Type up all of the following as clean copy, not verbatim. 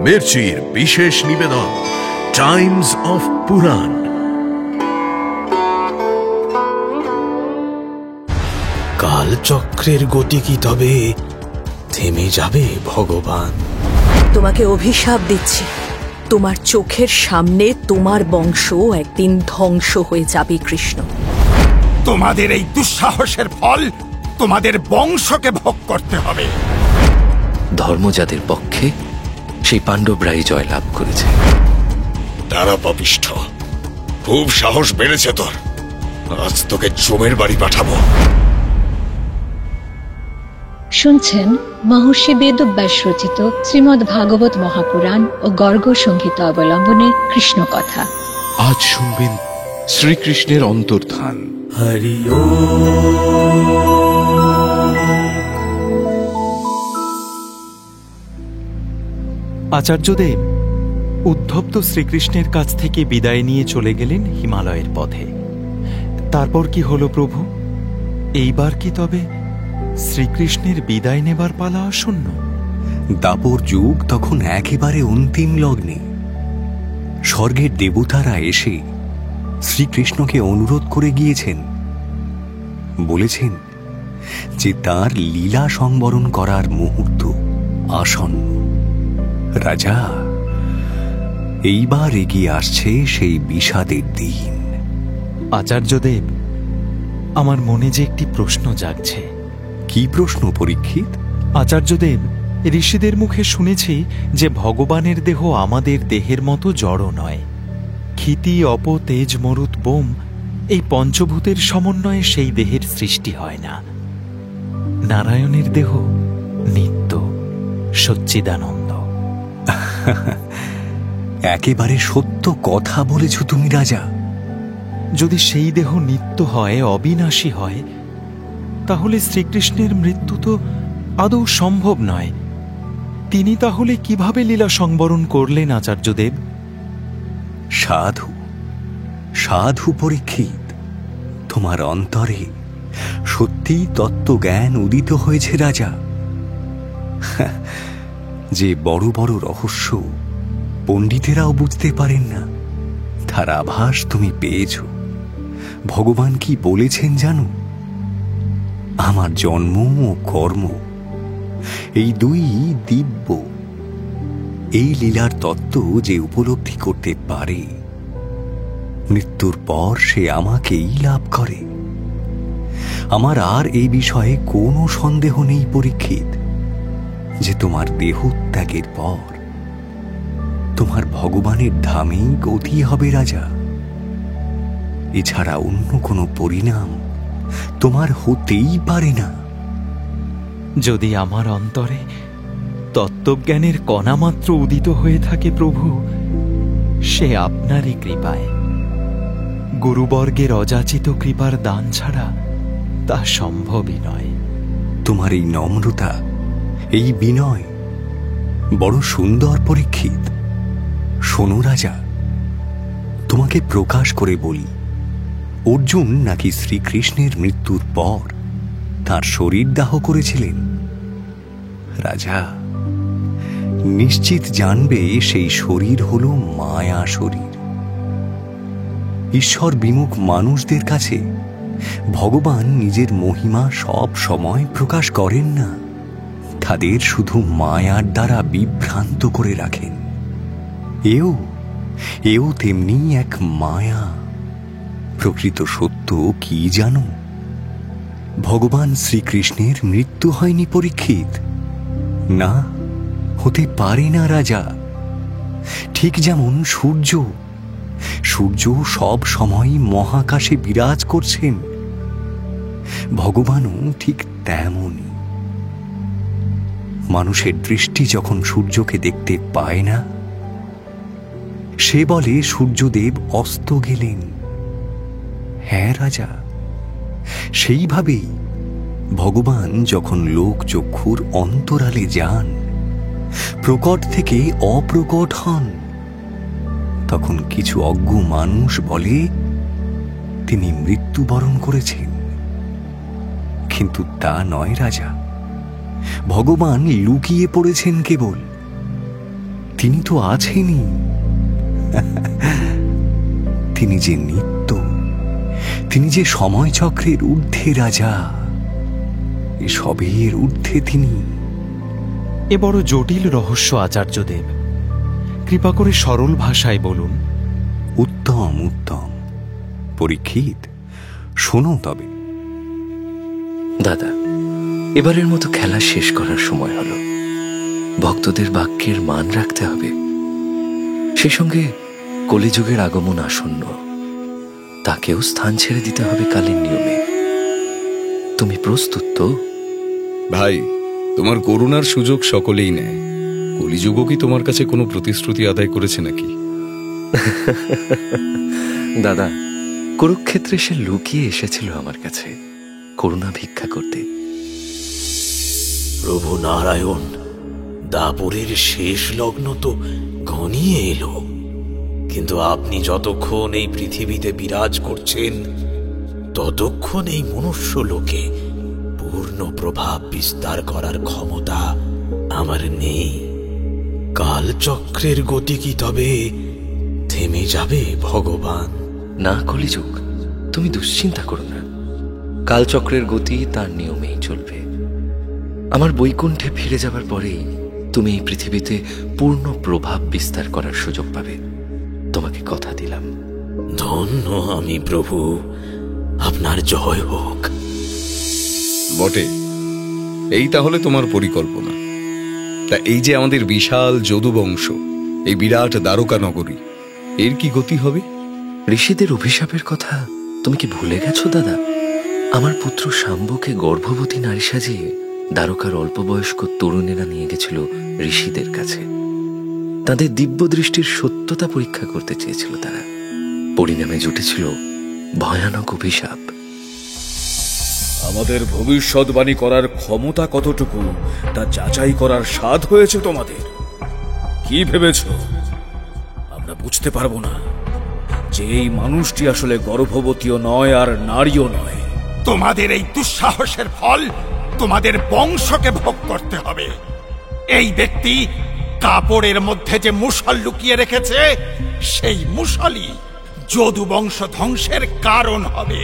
মির্চির বিশেষ নিবেদন Times of পুরাণ। কালচক্রের গতি কি তবে থেমে যাবে ভগবান? তোমাকে অভিশাপ দিচ্ছি, তোমার চোখের সামনে তোমার বংশ একদিন ধ্বংস হয়ে যাবে কৃষ্ণ। তোমাদের এই দুঃসাহসের ফল তোমাদের বংশকে ভোগ করতে হবে। ধর্মজাদের পক্ষে সেই পাণ্ডবরাই জয়লাভ করেছে। তারা পাপিষ্ঠ, খুব সাহস বেড়েছে তোর। আজ তোকে জমের বাড়ি পাঠাবো। শুনছেন মহর্ষি বেদব্যাস রচিত শ্রীমদ্ ভাগবত মহাপুরাণ ও গর্গ সংহিতা অবলম্বনে কৃষ্ণ কথা। আজ শুনবেন শ্রীকৃষ্ণের অন্তর্ধান। হরি আচার্যদেব উদ্ধব্ধ শ্রীকৃষ্ণের কাছ থেকে বিদায় নিয়ে চলে গেলেন হিমালয়ের পথে। তারপর কি হলো প্রভু? এইবার কি তবে শ্রীকৃষ্ণের বিদায় নেবার পালা আসন্ন? দাপর যুগ তখন একেবারে অন্তিম লগ্নে। স্বর্গের দেবতারা এসে শ্রীকৃষ্ণকে অনুরোধ করে গিয়েছেন, বলেছেন যে তার লীলা সংবরণ করার মুহূর্ত আসন্ন। রাজা, এইবার এগিয়ে আসছে সেই বিষাদের দিন। আচার্যদেব, আমার মনে যে একটি প্রশ্ন জাগছে। কি প্রশ্ন পরীক্ষিত? আচার্যদেব, ঋষিদের মুখে শুনেছি যে ভগবানের দেহ আমাদের দেহের মতো জড় নয়। ক্ষিতি, অপ, তেজ, মরুত, বোম এই পঞ্চভূতের সমন্বয়ে সেই দেহের সৃষ্টি হয় না। নারায়ণের দেহ নিত্য, সচ্চিদানন্দ। একেবারে সত্য কথা বলেছ তুমি রাজা। যদি সেই দেহ নিত্য হয়, অবিনাশী হয়, তাহলে শ্রীকৃষ্ণের মৃত্যু তো আদৌ সম্ভব নয়। তিনি তাহলে কিভাবে লীলা সংবরণ করলেন আচার্যদেব? সাধু সাধু পরীক্ষিত, তোমার অন্তরে সত্যি তত্ত্বজ্ঞান উদিত হয়েছে রাজা। যে বড় বড় রহস্য পণ্ডিতেরাও বুঝতে পারেন না, তার আভাস তুমি পেয়েছ। ভগবান কি বলেছেন জানো? আমার জন্ম ও কর্ম এই দুই দিব্য। এই লীলার তত্ত্ব যে উপলব্ধি করতে পারে, মৃত্যুর পর সে আমাকেই লাভ করে। আমার আর এই বিষয়ে কোনো সন্দেহ নেই পরীক্ষিত, যে তোমার দেহ ত্যাগের পর তোমার ভগবানের ধামেই গতি হবে রাজা। এছাড়া অন্য কোনো পরিণাম তোমার হতেই পারে না। যদি আমার অন্তরে তত্ত্বজ্ঞানের কণামাত্র উদিত হয়ে থাকে প্রভু, সে আপনারই কৃপায়। গুরুবর্গের অযাচিত কৃপার দান ছাড়া তা সম্ভবই নয়। তোমার এই নম্রতা, এই বিনয় বড় সুন্দর পরীক্ষিত। শোনো রাজা, তোমাকে প্রকাশ করে বলি, অর্জুন নাকি শ্রীকৃষ্ণের মৃত্যুর পর তার শরীর দাহ করেছিলেন। রাজা, নিশ্চিত জানবে সেই শরীর হল মায়া শরীর। ঈশ্বর বিমুখ মানুষদের কাছে ভগবান নিজের মহিমা সব সময় প্রকাশ করেন না, তাদের শুধু মায়ার দ্বারা বিভ্রান্ত করে রাখেন। এও তেমনি এক মায়া। প্রকৃত সত্য কি জানো? ভগবান শ্রীকৃষ্ণের মৃত্যু হয়নি পরীক্ষিত। না, হতে পারে না রাজা। ঠিক যেমন সূর্য সব সময় মহাকাশে বিরাজ করছেন, ভগবানও ঠিক তেমনই। মানুষের দৃষ্টি যখন সূর্যকে দেখতে পায় না, সে বলে সূর্যদেব অস্ত গেলেন। হ্যাঁ রাজা, সেইভাবেই ভগবান যখন লোকচক্ষুর অন্তরালে যান, প্রকট থেকে অপ্রকট হন, তখন কিছু অজ্ঞ মানুষ বলে তিনি মৃত্যুবরণ করেছেন। কিন্তু তা নয় রাজা, ভগবান লুকিয়ে পড়েছেন কেবল। তিনি তো আছেনই। তিনি যে নিত্য, তিনি যে সময় চক্রের ঊর্ধ্বে রাজা, এসবের ঊর্ধ্বে তিনি। এ বড় জটিল রহস্য আচার্যদেব, কৃপা করে সরল ভাষায় বলুন। উত্তম উত্তম। পরীক্ষিত, শোনো তবে। দাদা, এবারের মতো খেলা শেষ করার সময় হলো। ভক্তদের বাক্যের মান রাখতে হবে। সেই সঙ্গে কলিযুগের আগমন আসন্ন, তাকেও স্থান ছেড়ে দিতে হবে কালের নিয়মে। তুমি প্রস্তুত তো? ভাই, তোমার করুণার সুযোগ সকলেই নেয়। কলিযুগও কি তোমার কাছে কোনো প্রতিশ্রুতি আদায় করেছে নাকি? দাদা, কুরুক্ষেত্রে সে লুকিয়ে এসেছিল আমার কাছে করুণা ভিক্ষা করতে। প্রভু নারায়ণ, দাপরের শেষ লগ্ন তো ঘনিয়ে এলো, কিন্তু আপনি যতক্ষণ এই পৃথিবীতে বিরাজ করছেন ততক্ষণ এই মনুষ্য লোকে পূর্ণ প্রভাব বিস্তার করার ক্ষমতা আমার নেই। কালচক্রের গতি কি তবে থেমে যাবে ভগবান? না কলিযুগ, তুমি দুশ্চিন্তা করো না। কালচক্রের গতি তার নিয়মেই চলবে। আমার বৈকুণ্ঠে ফিরে যাবার পরেই তুমি এই পৃথিবীতে পূর্ণ প্রভাব বিস্তার করার সুযোগ পাবে। তোমাকে কথা দিলাম। ধন্য আমি প্রভু, আপনার জয় হোক। বটে, এই তাহলে তোমার পরিকল্পনা। তা এই যে আমাদের বিশাল যদুবংশ, এই বিরাট দ্বারকা নগরী, এর কি গতি হবে? ঋষিদের অভিশাপের কথা তুমি কি ভুলে গেছো দাদা? আমার পুত্র শাম্বকে গর্ভবতী নারী সাজিয়ে দ্বারকার অল্প বয়স্ক তরুণেরা নিয়ে গেছিল ঋষিদের কাছে। তাদের দিব্য দৃষ্টির সত্যতা পরীক্ষা করতে চেয়েছিল তারা। পরিণামে জুটেছিল ভয়ানক অভিশাপ। আমাদের ভবিষ্যৎবাণী করার ক্ষমতা কতটুকু তা যাচাই করার স্বাদ হয়েছে তোমাদের। কি ভেবেছ আমরা বুঝতে পারবো না যে এই মানুষটি আসলে গর্ভবতীও নয় আর নারীও নয়? তোমাদের এই দুঃসাহসের ফল তোমাদের বংশকে ভোগ করতে হবে। এই ব্যক্তি কাপড়ের মধ্যে যে মুষল লুকিয়ে রেখেছে, সেই মুষলই যদু বংশ ধ্বংসের কারণ হবে।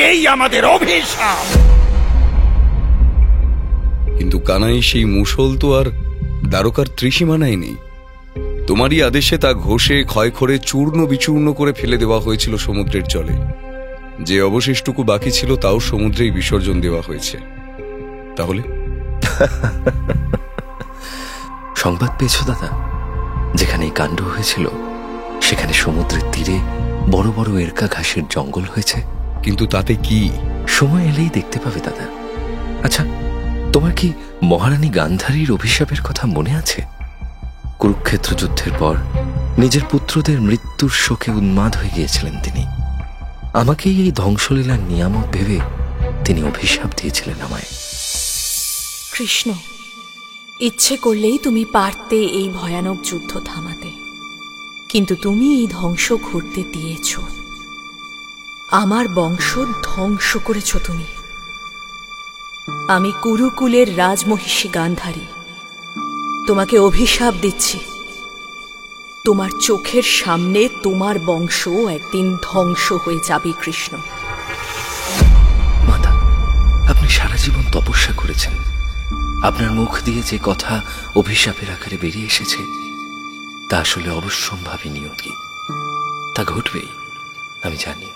এই আমাদের অভিশাপ। কিন্তু কানাই, সেই মুষল তো আর দ্বারকার ত্রিসীমানায় নেই। তোমারই আদেশে তা ঘষে ক্ষয় করে চূর্ণ বিচূর্ণ করে ফেলে দেওয়া হয়েছিল সমুদ্রের জলে। যে অবশিষ্টটুকু বাকি ছিল তাও সমুদ্রেই বিসর্জন দেওয়া হয়েছে। তাহলে সংবাদ পেয়েছ দাদা? যেখানে এই কাণ্ড হয়েছিল সেখানে সমুদ্রের তীরে বড় বড় এরকা ঘাসের জঙ্গল হয়েছে। কিন্তু তাতে কি? সময় এলেই দেখতে পাবে দাদা। আচ্ছা, তোমার কি মহারানী গান্ধারীর অভিশাপের কথা মনে আছে? কুরুক্ষেত্র যুদ্ধের পর নিজের পুত্রদের মৃত্যুর শোকে উন্মাদ হয়ে গিয়েছিলেন তিনি। আমাকেই এই ধ্বংসলীলার নিয়ামক ভেবে তিনি অভিশাপ দিয়েছিলেন আমায়। কৃষ্ণ, ইচ্ছে করলেই তুমি পারতে এই ভয়ানক যুদ্ধ থামাতে, কিন্তু তুমি এই ধ্বংস ঘটতে দিয়েছ। আমার বংশ ধ্বংস করেছ তুমি। আমি কুরুকুলের রাজমহিষী গান্ধারী, তোমাকে অভিশাপ দিচ্ছি। তোমার চোখের সামনে তোমার বংশ একদিন ধ্বংস হয়ে যাবে কৃষ্ণ। মাতা, আপনি সারা জীবন তপস্যা করেছেন। আপনার মুখ দিয়ে যে কথা অভিশাপের আকারে বেরিয়ে এসেছে তা আসলে অবশ্যম্ভাবী নিয়তি। তা ঘটবেই, আমি জানি।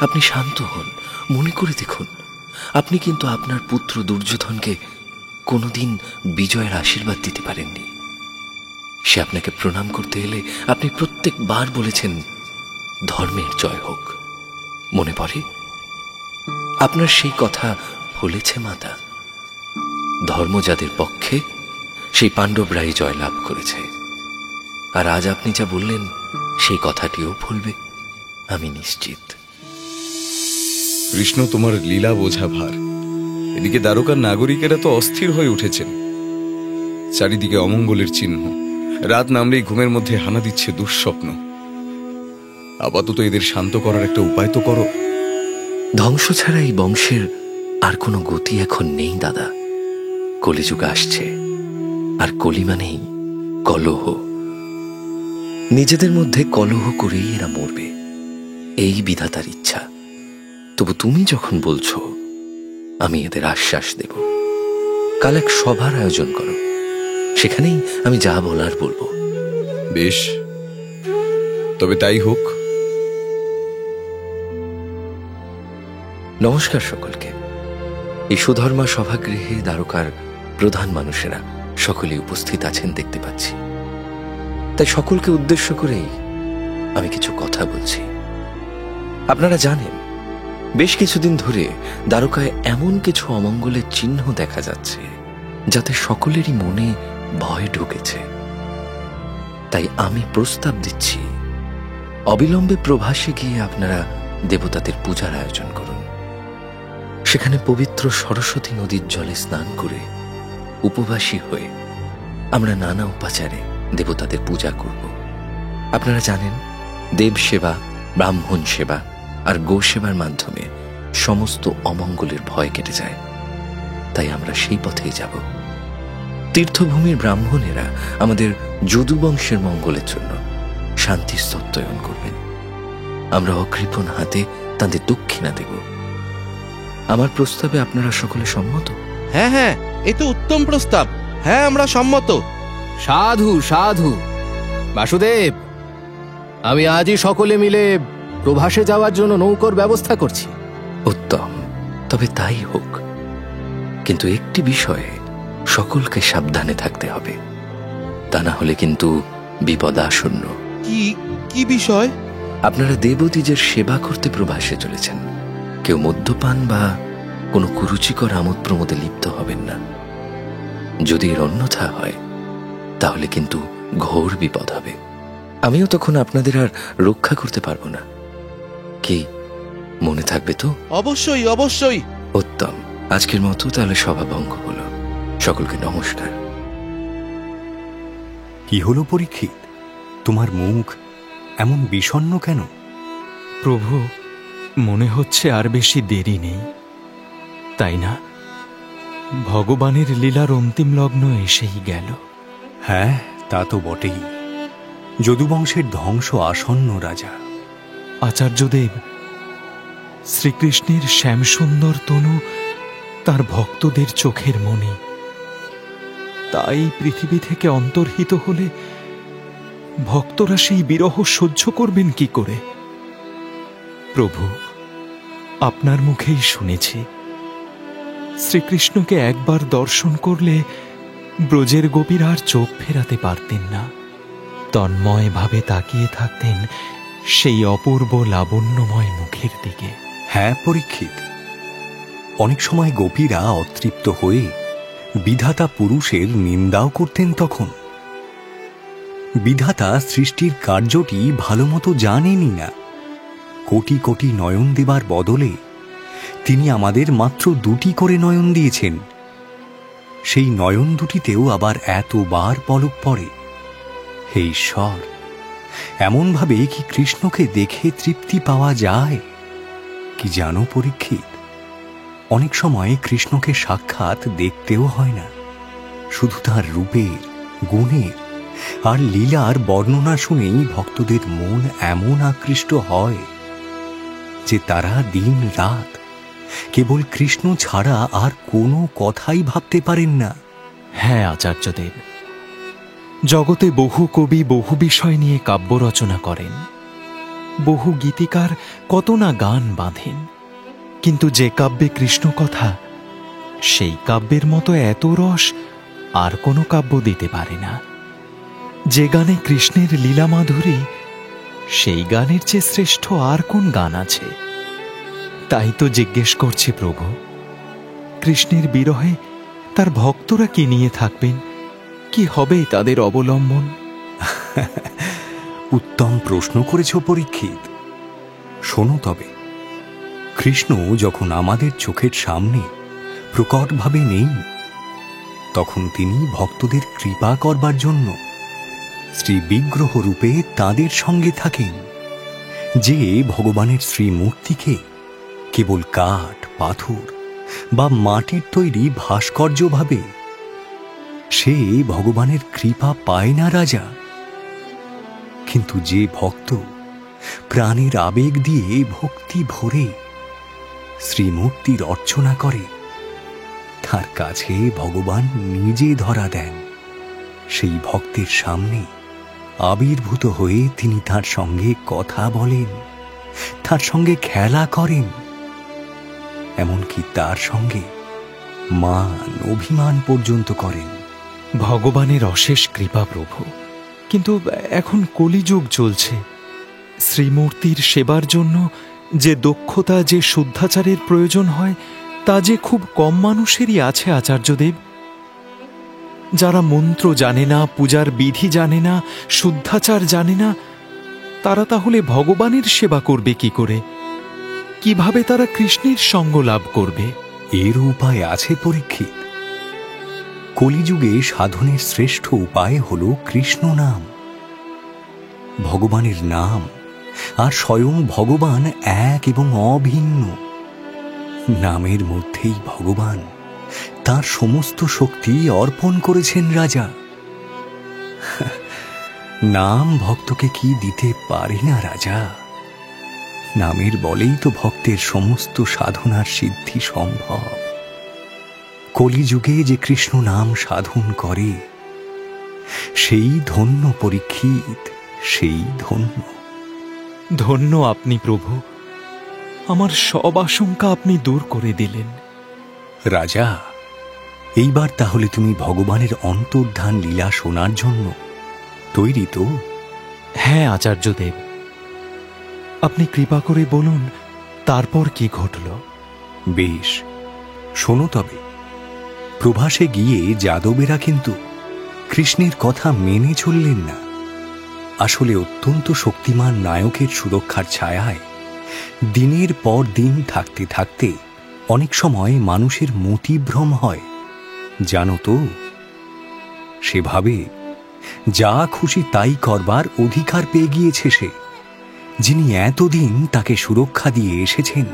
আপনি শান্ত হন, মনে করে দেখুন, আপনি কিন্তু আপনার পুত্র দুর্যোধনকে কোনোদিন বিজয়ের আশীর্বাদ দিতে পারেননি। সে আপনাকে প্রণাম করতে এলে আপনি প্রত্যেকবার বলেছেন ধর্মের জয় হোক। মনে পড়ে? আপনার সেই কথা বলেছে মাতা। ধর্ম যাদের পক্ষে সেই পাণ্ডবরাই জয়লাভ করেছে। আর আজ আপনি যা বললেন সেই কথাটিও ভুলবে, আমি নিশ্চিত। কৃষ্ণ, তোমার লীলা বোঝা ভার। এদিকে দ্বারকার নাগরিকেরা তো অস্থির হয়ে উঠেছেন। চারিদিকে অমঙ্গলের চিহ্ন। রাত নামলেই ঘুমের মধ্যে হানা দিচ্ছে দুঃস্বপ্ন। আপাতত এদের শান্ত করার একটা উপায় তো করো। ধ্বংস ছাড়া এই বংশের আর কোনো গতি এখন নেই দাদা। কলিযুগ আসছে, আর কলি মানেই কলহ। নিজেদের মধ্যে কলহ করেই এরা মরবে, এই বিধাতার ইচ্ছা। তবু তুমি যখন বলছো, আমি এদের আশ্বাস দেব। কাল এক সভার আয়োজন করো, সেখানেই আমি যা বলার বলবো। বেশ, তবে তাই হোক। নমস্কার সকলকে। এই সুধর্মা সভাগৃহে দ্বারকার প্রধান মানুষেরা সকলে উপস্থিত আছেন দেখতে পাচ্ছি। তাই সকলকে উদ্দেশ্য করেই আমি কিছু কথা বলছি। আপনারা জানেন, বেশ কিছুদিন ধরে দ্বারকায় এমন কিছু অমঙ্গলের চিহ্ন দেখা যাচ্ছে, যাতে সকলেরই মনে ভয় ঢুকেছে। তাই আমি প্রস্তাব দিচ্ছি, অবিলম্বে প্রভাসে গিয়ে আপনারা দেবতাদের পূজার আয়োজন করুন। সেখানে পবিত্র সরস্বতী নদীর জলে স্নান করে উপবাসী হয়ে আমরা নানা উপাচারে দেবতাদের পূজা করব। আপনারা জানেন, দেব সেবা, ব্রাহ্মণ সেবা আর গো সেবার মাধ্যমে সমস্ত অমঙ্গলের ভয় কেটে যায়। তাই আমরা সেই পথেই যাব। তীর্থভূমির ব্রাহ্মণেরা আমাদের যদুবংশের মঙ্গলের জন্য শান্তির সত্যায়ন করবেন। আমরা অকৃপণ হাতে তাদের দক্ষিণা দেব। আমার প্রস্তাবে আপনারা সকলে সম্মত? হ্যাঁ হ্যাঁ, এ তো উত্তম প্রস্তাব। হ্যাঁ, আমরা সম্মত। সাধু সাধু। বাসুদেব, আমি আজই সকলে মিলে প্রভাসে যাওয়ার জন্য নৌকোর ব্যবস্থা করছি। উত্তম, তবে তাই হোক। কিন্তু একটি বিষয়ে সকলকে সাবধানে থাকতে হবে, তা না হলে কিন্তু বিপদ আসন্ন। কি কি বিষয়? আপনারা দেবতীজের সেবা করতে প্রভাসে চলেছেন। কেউ মদ্যপান বা কোনো কুরুচিকর আমোদ প্রমোদে লিপ্ত হবেন না। যদি এর অন্যথা হয়, তাহলে কিন্তু ঘোর বিপদ হবে। আমিও তখন আপনাদের আর রক্ষা করতে পারবো না। কি মনে থাকবে তো? অবশ্যই অবশ্যই। উত্তম, আজকের মতো তাহলে সভা ভঙ্গ হলো। সকলকে নমস্কার। কি হলো পরীক্ষিত, তোমার মুখ এমন বিষণ্ণ কেন? প্রভু, মনে হচ্ছে আর বেশি দেরি নেই, তাই না? ভগবানের লীলার অন্তিম লগ্ন এসেই গেল। হ্যাঁ, তা তো বটেই। যদুবংশের ধ্বংস আসন্ন রাজা। আচার্যদেব, শ্রীকৃষ্ণের শ্যামসুন্দর তনু তার ভক্তদের চোখের মণি। তাই পৃথিবী থেকে অন্তর্হিত হলে ভক্তরা সেই বিরহ সহ্য করবেন কি করে? প্রভু, আপনার মুখেই শুনেছি, শ্রীকৃষ্ণকে একবার দর্শন করলে ব্রজের গোপীরা আর চোখ ফেরাতে পারতেন না। তন্ময় ভাবে তাকিয়ে থাকতেন সেই অপূর্ব লাবণ্যময় মুখের দিকে। হ্যাঁ পরীক্ষিত, অনেক সময় গোপীরা অতৃপ্ত হয়ে বিধাতা পুরুষের নিন্দাও করতেন। তখন বিধাতা সৃষ্টির কার্যটি ভালো মতো জানেনই না। কোটি কোটি নয়ন দেবার বদলে তিনি আমাদের মাত্র 2টি করে নয়ন দিয়েছেন। সেই নয়ন দুটিতেও আবার এতবার পলক পড়ে। হে ঈশ্বর, এমনভাবে কি কৃষ্ণকে দেখে তৃপ্তি পাওয়া যায়? কি জানো পরীক্ষিত, অনেক সময় কৃষ্ণকে সাক্ষাৎ দেখতেও হয় না, শুধু তার রূপের, গুণের আর লীলার বর্ণনা শুনেই ভক্তদের মন এমন আকৃষ্ট হয় যে তারা দিন রাত কেবল কৃষ্ণ ছাড়া আর কোনো কথাই ভাবতে পারেন না। হ্যাঁ আচার্যদেব, জগতে বহু কবি বহু বিষয় নিয়ে কাব্য রচনা করেন, বহু গীতিকার কত না গান বাঁধেন, কিন্তু যে কাব্যে কৃষ্ণ কথা, সেই কাব্যের মতো এত রস আর কোনো কাব্য দিতে পারে না। যে গানে কৃষ্ণের লীলা মাধুরী, সেই গানের চেয়ে শ্রেষ্ঠ আর কোন গান আছে? তাই তো জিজ্ঞেস করছি প্রভু, কৃষ্ণের বিরহে তার ভক্তরা কি নিয়ে থাকবেন? কি হবে তাদের অবলম্বন? উত্তম প্রশ্ন করেছ পরীক্ষিত। শোনো তবে, কৃষ্ণ যখন আমাদের চোখের সামনে প্রকটভাবে নেই, তখন তিনি ভক্তদের কৃপা করবার জন্য শ্রীবিগ্রহ রূপে তাঁদের সঙ্গে থাকেন। যে ভগবানের শ্রীমূর্তিকে কেবল কাঠ, পাথর বা মাটির তৈরি ভাস্কর্য ভাবে, সে ভগবানের কৃপা পায় না রাজা। কিন্তু যে ভক্ত প্রাণের আবেগ দিয়ে ভক্তি ভরে শ্রীমূর্তির অর্চনা করে, তার কাছে ভগবান নিজে ধরা দেন। সেই ভক্তের সামনে আবির্ভূত হয়ে তিনি তার সঙ্গে কথা বলেন, তার সঙ্গে খেলা করেন, এমনকি তার সঙ্গে মান অভিমান পর্যন্ত করেন। ভগবানের অশেষ কৃপা প্রভু। কিন্তু এখন কলিযুগ চলছে, শ্রীমূর্তির সেবার জন্য যে দক্ষতা, যে শুদ্ধাচারের প্রয়োজন হয়, তা যে খুব কম মানুষেরই আছে আচার্যদেব। যারা মন্ত্র জানে না, পূজার বিধি জানে না, শুদ্ধাচার জানে না, তারা তাহলে ভগবানের সেবা করবে কি করে? কিভাবে তারা কৃষ্ণের সঙ্গ লাভ করবে? এর উপায় আছে পরীক্ষিত। কলিযুগে সাধনের শ্রেষ্ঠ উপায় হল কৃষ্ণ নাম। ভগবানের নাম আর স্বয়ং ভগবান এক এবং অভিন্ন। নামের মধ্যেই ভগবান তার সমস্ত শক্তি অর্পণ করেছেন রাজা। নাম ভক্তকে কি দিতে পারে না রাজা? নামের বলেই তো ভক্তের সমস্ত সাধনার সিদ্ধি সম্ভব। কলিযুগে যে কৃষ্ণ নাম সাধন করে, সেই ধন্য পরীক্ষিত, সেই ধন্য। ধন্য আপনি প্রভু, আমার সব আশঙ্কা আপনি দূর করে দিলেন। রাজা, এইবার তাহলে তুমি ভগবানের অন্তর্ধান লীলা শোনার জন্য তৈরি তো? হ্যাঁ আচার্যদেব, আপনি কৃপা করে বলুন তারপর কি ঘটল। বেশ, শোনো তবে। প্রভাসে গিয়ে যাদবেরা কিন্তু কৃষ্ণের কথা মেনে চললেন না। আসলে অত্যন্ত শক্তিমান নায়কের সুরক্ষার ছায়ায় দিনের পর দিন থাকতে থাকতে অনেক সময় মানুষের মতিভ্রম হয়, জানো তো। সেভাবে যা খুশি তাই করবার অধিকার পেয়ে গিয়েছে সে, যিনি এতদিন তাকে সুরক্ষা দিয়ে এসেছেন।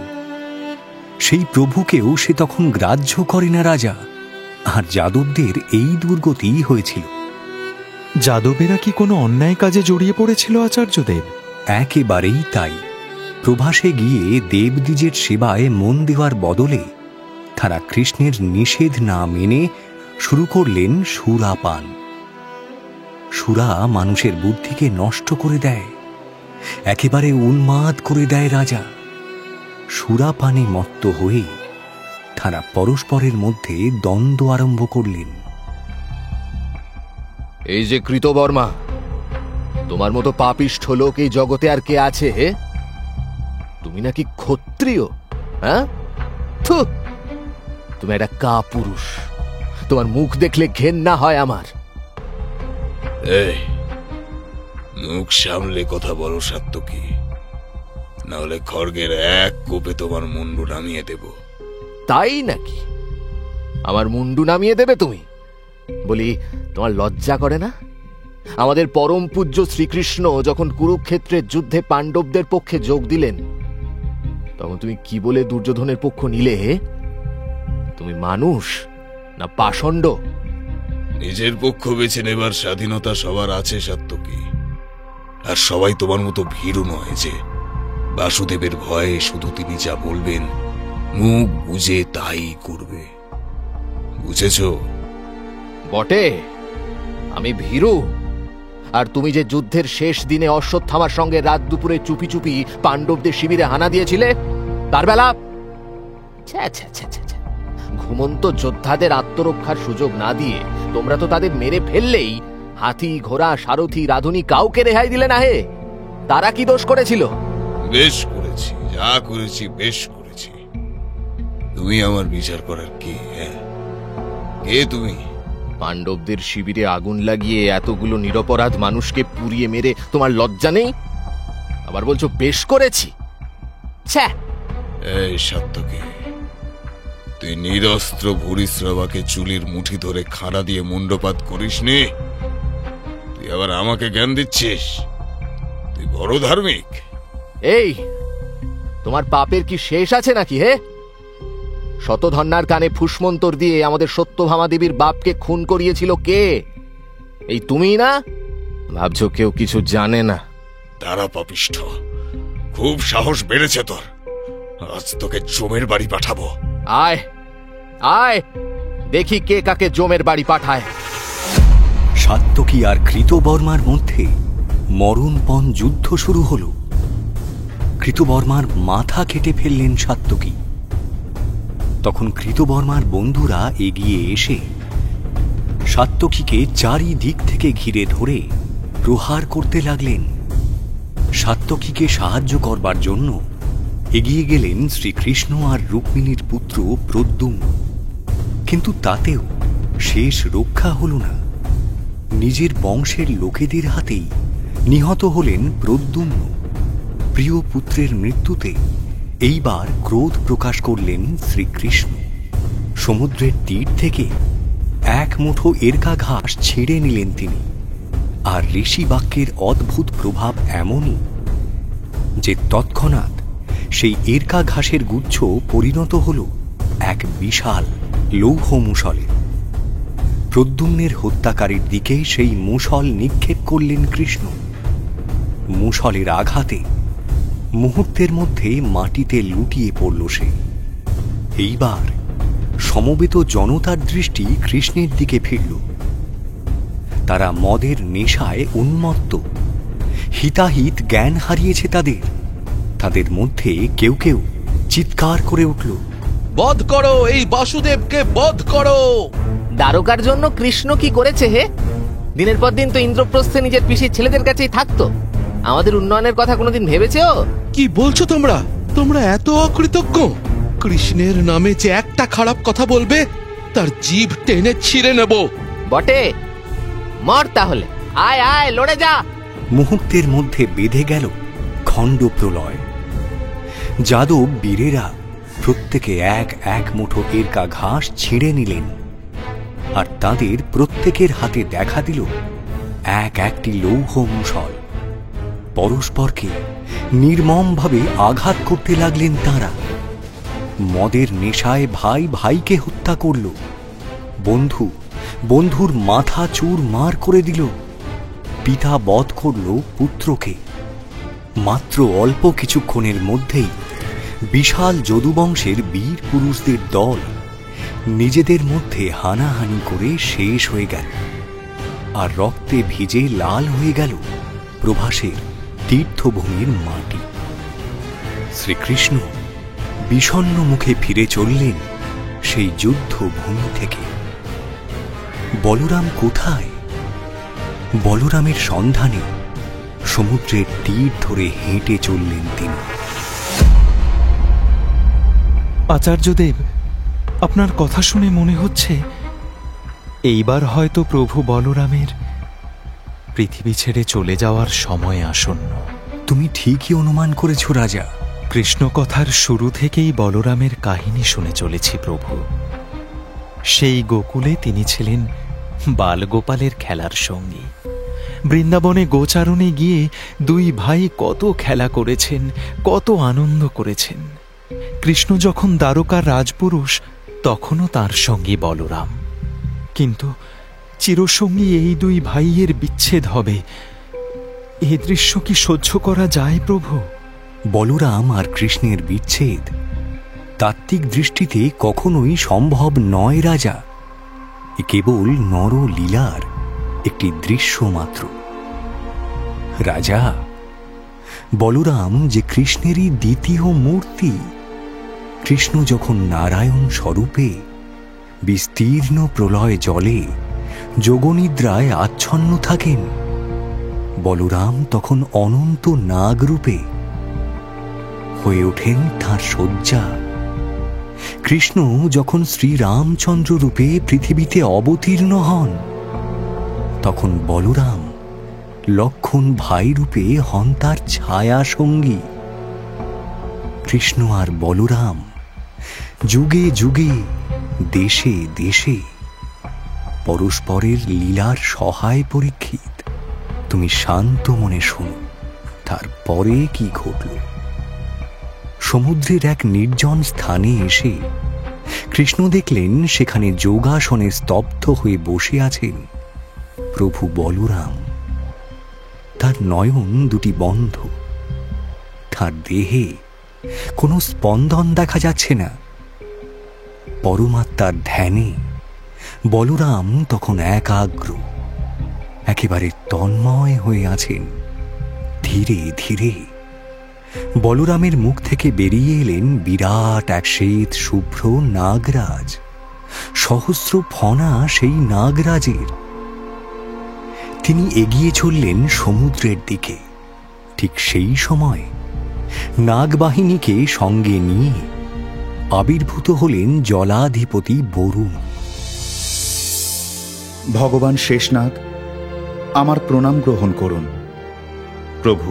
সেই প্রভুকেও সে তখন গ্রাহ্য করে না রাজা। আর যাদবদের এই দুর্গতি হয়েছিল। যাদবেরা কি কোনো অন্যায় কাজে জড়িয়ে পড়েছিল আচার্যদেব? একেবারেই তাই। প্রভাসে গিয়ে দেবদ্বিজের সেবায় মন দেওয়ার বদলে তারা কৃষ্ণের নিষেধ না মেনে শুরু করলেন সুরাপান। সুরা মানুষের বুদ্ধিকে নষ্ট করে দেয়, একেবারে উন্মাদ করে দেয় রাজা। সুরাপানে মত্ত হয়ে তারা পরস্পরের মধ্যে দ্বন্দ্ব আরম্ভ করলেন। এই যে কৃতবর্মা, তোমার মতো পাপিষ্ঠ লোক এই জগতে আর কে আছে হে? তুমি নাকি ক্ষত্রিয়? হ্যাঁ, তুমি একটা কাপুরুষ। তোমার মুখ দেখলে ঘেন্না হয় আমার। এই, মুখ সামলে কথা বলো সাত্তকী, নাহলে খড়গের এক কোপে তোমার মুন্ডু নামিয়ে দেব। তাই নাকি? আমার মুন্ডু নামিয়ে দেবে তুমি? বলি, তোমার লজ্জা করে না? আমাদের পরম পূজ্য শ্রীকৃষ্ণ যখন কুরুক্ষেত্রের যুদ্ধে পাণ্ডবদের পক্ষে যোগ দিলেন, তখন তুমি কি বলে দুর্যোধনের পক্ষ নিলে? তুমি মানুষ না পাষণ্ড? নিজের পক্ষ বেছে নেবার স্বাধীনতা সবার আছে সাত্তকী। আর সবাই তোমার মতো ভীরু নয় যে বাসুদেবের ভয়ে শুধু তিনি যা বলবেন মুখ বুঝে তাই করবে। বুঝেছ? বটে, আমি ভীরু। আর তুমি যে যুদ্ধের শেষ দিনে অশ্বত্থামার সঙ্গে রাত দুপুরে চুপি চুপি পাণ্ডবদের শিবিরে হানা দিয়েছিলে, তার বেলা ঘুমন্ত যোদ্ধাদের আত্মরক্ষার সুযোগ না দিয়ে তোমরা তো তাদের মেরে ফেললেই হাতি, ঘোড়া, সারথি, রাধুনী কাউকে রেহাই দিলে না হে। তারা কি দোষ করেছিল? বেশ করেছি, যা করেছি বেশ করেছি। তুমি আমার বিচার করার কে? কে তুমি? পাণ্ডবদের শিবিরে আগুন লাগিয়ে এতগুলো নিরপরাধ মানুষকে পুড়িয়ে মেরে তোমার লজ্জা নেই? আবার বলছো বেশ করেছি? এই সাত্তকী, তুই নিরস্ত্র ভূরিশ্রবাকে চুলির মুঠি ধরে খাড়া দিয়ে মুন্ডপাত করিসনি? তুই আবার আমাকে জ্ঞান দিচ্ছিস? তুই বড় ধার্মিক। এই, তোমার পাপের কি শেষ আছে নাকি হে? শতধন্যার কানে ফুসমন্তর দিয়ে আমাদের সত্যভামা দেবীর বাপকে খুন করিয়েছিল কে? এই তুমিই না? ভাবছো কেউ কিছু জানে না? তারা পাপিষ্ঠ, খুব সাহস বেড়েছে তোর। আজ তোকে জমের বাড়ি পাঠাবো। আয় আয়, দেখি কে কাকে জমের বাড়ি পাঠায়। সাত্যকী আর কৃতবর্মার মধ্যে মরণপণ যুদ্ধ শুরু হল। কৃতবর্মার মাথা কেটে ফেললেন সাত্যকী। তখন কৃতবর্মার বন্ধুরা এগিয়ে এসে সাত্যকীকে চারিদিক থেকে ঘিরে ধরে প্রহার করতে লাগলেন। সাত্যকীকে সাহায্য করবার জন্য এগিয়ে গেলেন শ্রীকৃষ্ণ আর রুক্মিণীর পুত্র প্রদ্যুম্ন। কিন্তু তাতেও শেষ রক্ষা হল না। নিজের বংশের লোকেদের হাতেই নিহত হলেন প্রদ্যুম্ন। প্রিয় পুত্রের মৃত্যুতে এইবার ক্রোধ প্রকাশ করলেন শ্রীকৃষ্ণ। সমুদ্রের তীর থেকে এক মুঠো এরকা ঘাস ছেড়ে নিলেন তিনি। আর ঋষি বাক্যের অদ্ভুত প্রভাব এমনই যে তৎক্ষণাৎ সেই এরকা ঘাসের গুচ্ছ পরিণত হল এক বিশাল লৌহ মুষলে। প্রদ্যুম্নের হত্যাকারীর দিকে সেই মুষল নিক্ষেপ করলেন কৃষ্ণ। মুষলের আঘাতে মুহূর্তের মধ্যে মাটিতে লুটিয়ে পড়ল সে। এইবার সমবেত জনতার দৃষ্টি কৃষ্ণের দিকে ফিরল। তারা মদের নেশায় উন্মত্ত। হিতাহিত জ্ঞান হারিয়েছে তাদের। তাদের মধ্যে কেউ কেউ চিৎকার করে উঠল, বধ করো, এই বাসুদেবকে বধ করো। দ্বারকার জন্য কৃষ্ণ কি করেছে হে? দিনের পর দিন তো ইন্দ্রপ্রস্থে নিজের পিসির ছেলেদের কাছেই থাকতো। আমাদের উন্নয়নের কথা কোনোদিন ভেবেছে ও? কি বলছো তোমরা? তোমরা এত অকৃতজ্ঞ? কৃষ্ণের নামে যে একটা খারাপ কথা বলবে তার জিভ টেনে ছিঁড়ে নেব। বটে, মর তাহলে। আয় আয়, লড়ে যা। মুহূর্তের মধ্যে বেঁধে গেল খণ্ড প্রলয়। যাদব বীরেরা প্রত্যেকে এক এক মুঠো এরকা ঘাস ছিঁড়ে নিলেন। আর তাদের প্রত্যেকের হাতে দেখা দিল এক একটি লৌহ মুষল। পরস্পরকে নির্মমভাবে আঘাত করতে লাগলেন তাঁরা। মদের নেশায় ভাই ভাইকে হত্যা করল। বন্ধু বন্ধুর মাথা চুরমার করে দিল। পিতা বধ করল পুত্রকে। মাত্র অল্প কিছুক্ষণের মধ্যেই বিশাল যদুবংশের বীর পুরুষদের দল নিজেদের মধ্যে হানাহানি করে শেষ হয়ে গেল। আর রক্তে ভিজে লাল হয়ে গেল প্রভাসের তীর্থভূমির মাটি। শ্রীকৃষ্ণ বিষণ্ণ মুখে ফিরে চললেন সেই যুদ্ধভূমি থেকে। বলরাম কোথায়? বলরামের সন্ধানে সমুদ্রের তীর ধরে হেঁটে চললেন তিনি। আচার্যদেব, আপনার কথা শুনে মনে হচ্ছে এইবার হয়তো প্রভু বলরামের পৃথিবী ছেড়ে চলে যাওয়ার সময় আসন্ন। তুমি ঠিকই অনুমান করেছ রাজা। কৃষ্ণ কথার শুরু থেকেই বলরামের কাহিনী শুনে চলেছি প্রভু। সেই গোকুলে তিনি ছিলেন বালগোপালের খেলার সঙ্গী। বৃন্দাবনে গোচারণে গিয়ে দুই ভাই কত খেলা করেছেন, কত আনন্দ করেছেন। কৃষ্ণ যখন দ্বারকার রাজপুরুষ, তখনও তার সঙ্গী বলরাম। কিন্তু চিরসঙ্গী এই দুই ভাইয়ের বিচ্ছেদ হবে, এ দৃশ্য কি সহ্য করা যায় প্রভু? বলরাম আর কৃষ্ণের বিচ্ছেদ তাত্ত্বিক দৃষ্টিতে কখনোই সম্ভব নয় রাজা। এ কেবল নরলীলার একটি দৃশ্য মাত্র। রাজা, বলরাম যে কৃষ্ণেরই দ্বিতীয় মূর্তি। কৃষ্ণ যখন নারায়ণ স্বরূপে বিস্তীর্ণ প্রলয় জলে যোগনিদ্রায় আচ্ছন্ন থাকেন, বলরাম তখন অনন্ত নাগরূপে হয়ে ওঠেন তাঁর শয্যা। কৃষ্ণ যখন শ্রীরামচন্দ্র রূপে পৃথিবীতে অবতীর্ণ হন, তখন বলরাম লক্ষণ ভাই রূপে হন তার ছায়া সঙ্গী। কৃষ্ণ আর বলরাম যুগে যুগে দেশে দেশে পরস্পরের লীলার সহায় পরীক্ষিত। তুমি শান্ত মনে শোনো তারপরে কি ঘটল। সমুদ্রের এক নির্জন স্থানে এসে কৃষ্ণ দেখলেন সেখানে যোগাসনে স্তব্ধ হয়ে বসে আছেন প্রভু বলরাম। তার নয়ন দুটি বন্ধ, তার দেহে কোনো স্পন্দন দেখা যাচ্ছে না। পরমাত্মার ধ্যানে বলরাম তখন একাগ্র, একেবারে তন্ময় হয়ে আছেন। ধীরে ধীরে বলরামের মুখ থেকে বেরিয়ে এলেন বিরাট এক শ্বেত শুভ্র নাগরাজ, সহস্র ফণা সেই নাগরাজের। তিনি এগিয়ে চললেন সমুদ্রের দিকে। ঠিক সেই সময় নাগবাহিনীকে সঙ্গে নিয়ে আবির্ভূত হলেন জলাধিপতি বরুণ। ভগবান শেষনাগ, আমার প্রণাম গ্রহণ করুন। প্রভু,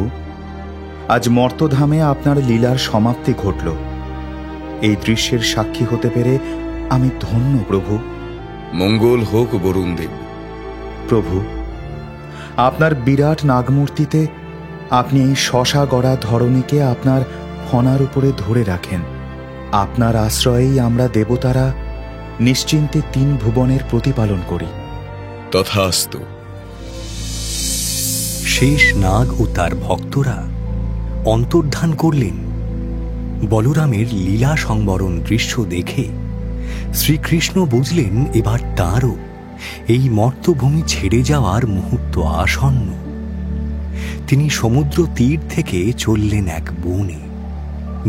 আজ মর্তধামে আপনার লীলার সমাপ্তি ঘটল। এই দৃশ্যের সাক্ষী হতে পেরে আমি ধন্য প্রভু। মঙ্গল হোক বরুণ দেব। প্রভু, আপনার বিরাট নাগমূর্তিতে আপনি এই শশা গড়া ধরণীকে আপনার ফণার উপরে ধরে রাখেন। আপনার আশ্রয়েই আমরা দেবতারা নিশ্চিন্তে 3 ভুবনের প্রতিপালন করি। তথাস্তু। শেষ নাগ ও তার ভক্তরা অন্তর্ধান করলেন। বলরামের লীলা সংবরণ দৃশ্য দেখে শ্রীকৃষ্ণ বুঝলেন এবার তাঁরও এই মর্তভূমি ছেড়ে যাওয়ার মুহূর্ত আসন্ন। তিনি সমুদ্র তীর থেকে চললেন এক বনে।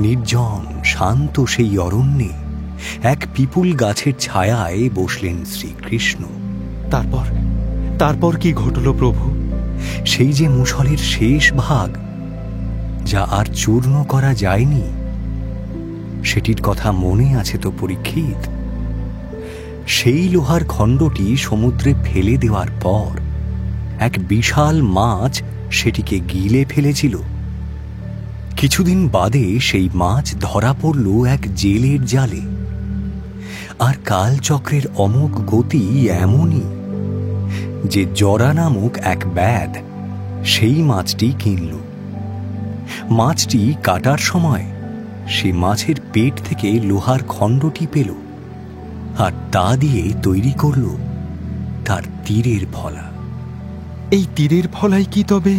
নির্জন শান্ত সেই অরণ্যে এক পিপুল গাছের ছায়ায় বসলেন শ্রীকৃষ্ণ। তারপর কি ঘটল প্রভু? সেই যে মুষলের শেষ ভাগ, যা আর চূর্ণ করা যায়নি, সেটির কথা মনে আছে তো পরীক্ষিত? সেই লোহার খণ্ডটি সমুদ্রে ফেলে দেওয়ার পর এক বিশাল মাছ সেটিকে গিলে ফেলেছিল। কিছুদিন বাদে সেই মাছ ধরা পড়ল এক জেলের জালে। আর কালচক্রের অমোঘ গতি এমনই যে জরা নামক এক ব্যাধ সেই মাছটি কিনল। মাছটি কাটার সময় সে মাছের পেট থেকে লোহার খণ্ডটি পেল, আর তা দিয়ে তৈরি করল তার তীরের ফলা। এই তীরের ফলাই কি তবে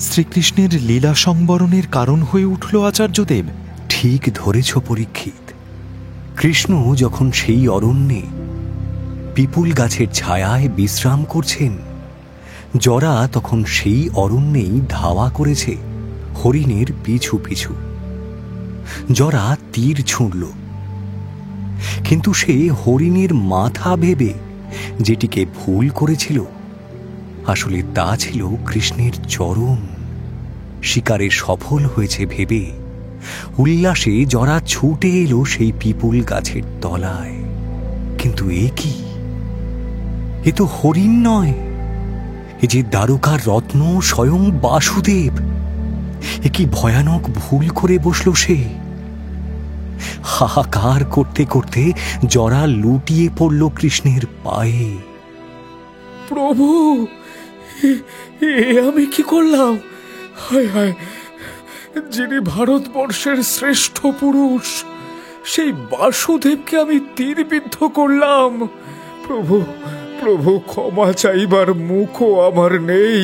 শ্রীকৃষ্ণের লীলা সংবরণের কারণ হয়ে উঠল আচার্যদেব? ঠিক ধরেছ পরীক্ষিত। কৃষ্ণ যখন সেই অরণ্যে পিপুল গাছের ছায়ায় বিশ্রাম করছেন, জরা তখন সেই অরণ্যেই ধাওয়া করেছে হরিণের পিছু পিছু। জরা তীর ছুঁড়ল, কিন্তু সে হরিণের মাথা ভেবে যেটিকে ভুল করেছিল, আসলে তা ছিল কৃষ্ণের চরণ। শিকারে সফল হয়েছে ভেবে উল্লাসে জরা ছুটে এলো সেই পিপুল গাছের তলায়। কিন্তু এ কি? এ তো হরিণ নয়, এ যে দ্বারকার রত্ন স্বয়ং বাসুদেব। এ কি ভয়ানক ভুল করে বসল সে! হাহাকার করতে করতে জরা লুটিয়ে পড়ল কৃষ্ণের পায়ে। প্রভু, এ আমি কি করলাম? হায় হায়, যিনি ভারতবর্ষের শ্রেষ্ঠ পুরুষ, সেই বাসুদেবকে আমি তীরবিদ্ধ করলাম। প্রভু প্রভু, ক্ষমা চাইবার মুখও আমার নেই।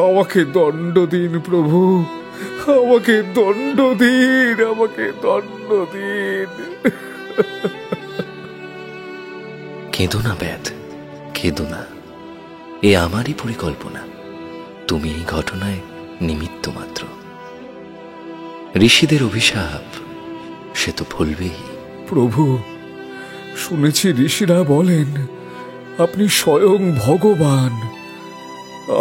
আমাকে দণ্ড দিন প্রভু, আমাকে দণ্ড দিন, আমাকে দণ্ড দিন। কেঁদো না ব্যাধ, কেঁদো না। এ আমারই পরিকল্পনা। তুমি এই ঘটনায় নিমিত্ত মাত্র। ঋষিদের অভিশাপ সে তো ফলবেই। প্রভু, শুনেছি ঋষিরা বলেন আপনি স্বয়ং ভগবান।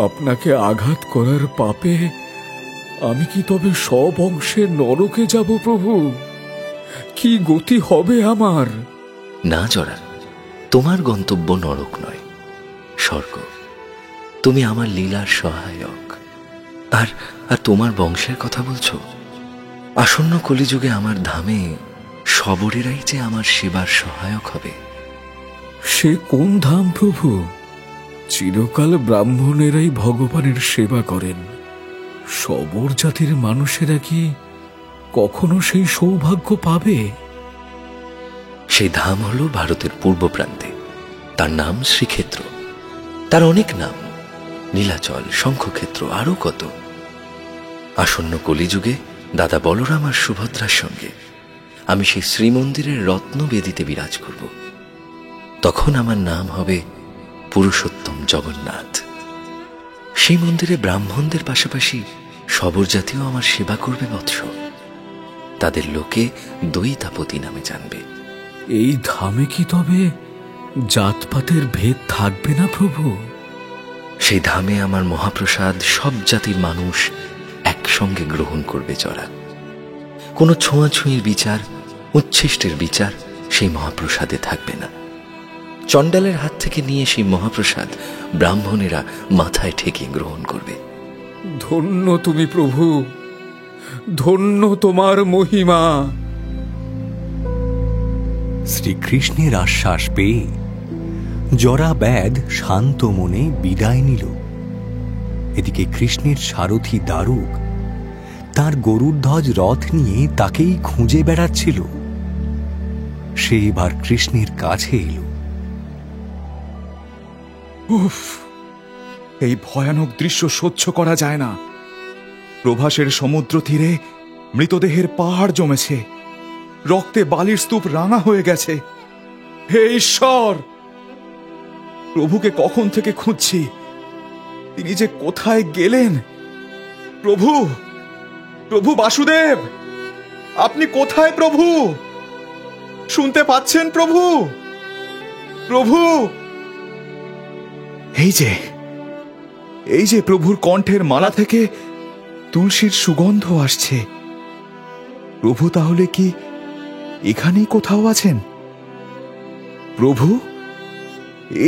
আপনাকে আঘাত করার পাপে আমি কি তবে সব অংশে নরকে যাব প্রভু? কি গতি হবে আমার? না জরা, তোমার গন্তব্য নরক নয়, স্বর্গ। তুমি আমার লীলার সহায়ক। আর আর তোমার বংশের কথা বলছো? আসন্ন কলিযুগে আমার ধামে শবরেরাই যে আমার সেবার সহায়ক হবে। সে কোন ধাম প্রভু? চিরকাল ব্রাহ্মণেরাই ভগবানের সেবা করেন। শবর জাতির মানুষেরা কি কখনো সেই সৌভাগ্য পাবে? সেই ধাম হল ভারতের পূর্ব প্রান্তে। তার নাম শ্রীক্ষেত্র। তার অনেক নাম, নীলাচল, শঙ্খক্ষেত্র, আরো কত। আসন্ন কলিযুগে দাদা বলরাম আর সুভদ্রার সঙ্গে আমি সেই শ্রীমন্দিরের রত্নবেদিতে বিরাজ করব। তখন আমার নাম হবে পুরুষোত্তম জগন্নাথ। সেই মন্দিরে ব্রাহ্মণদের পাশাপাশি সবর জাতীয় আমার সেবা করবে বৎস। তাদের লোকে দৈতাপতি নামে জানবে। এই ধামে কি তবে জাতপাতের ভেদ থাকবে না প্রভু? সেই ধামে আমার মহাপ্রসাদ সব জাতির মানুষ একসঙ্গে গ্রহণ করবে চড়া। কোনো ছোঁয়াছুঁয়ির বিচার, উচ্ছিষ্টের বিচার সেই মহাপ্রসাদে থাকবে না। চণ্ডালের হাত থেকে নিয়ে সেই মহাপ্রসাদ ব্রাহ্মণেরা মাথায় ঠেকিয়ে গ্রহণ করবে। ধন্য তুমি প্রভু, ধন্য তোমার মহিমা। শ্রীকৃষ্ণের আশ্বাস পেয়ে জরাব্যাধ শান্ত মনে বিদায় নিল। এদিকে কৃষ্ণের সারথি দারুক তার গরুড়ধ্বজ রথ নিয়ে তাকেই খুঁজে বেড়াচ্ছিল। সে এবার কৃষ্ণের কাছে এলো। উফ, এই ভয়ানক দৃশ্য সহ্য করা যায় না। প্রভাসের সমুদ্র তীরে মৃতদেহের পাহাড় জমেছে, রক্তে বালির স্তূপ রাঙা হয়ে গেছে। হে ঈশ্বর, প্রভুকে কখন থেকে খুঁজছি, তিনি যে কোথায় গেলেন? প্রভু, প্রভু বাসুদেব, আপনি কোথায় প্রভু? শুনতে পাচ্ছেন প্রভু? প্রভু, এই যে প্রভুর কণ্ঠের মালা থেকে তুলসীর সুগন্ধ আসছে। প্রভু তাহলে কি এখানেই কোথাও আছেন? প্রভু,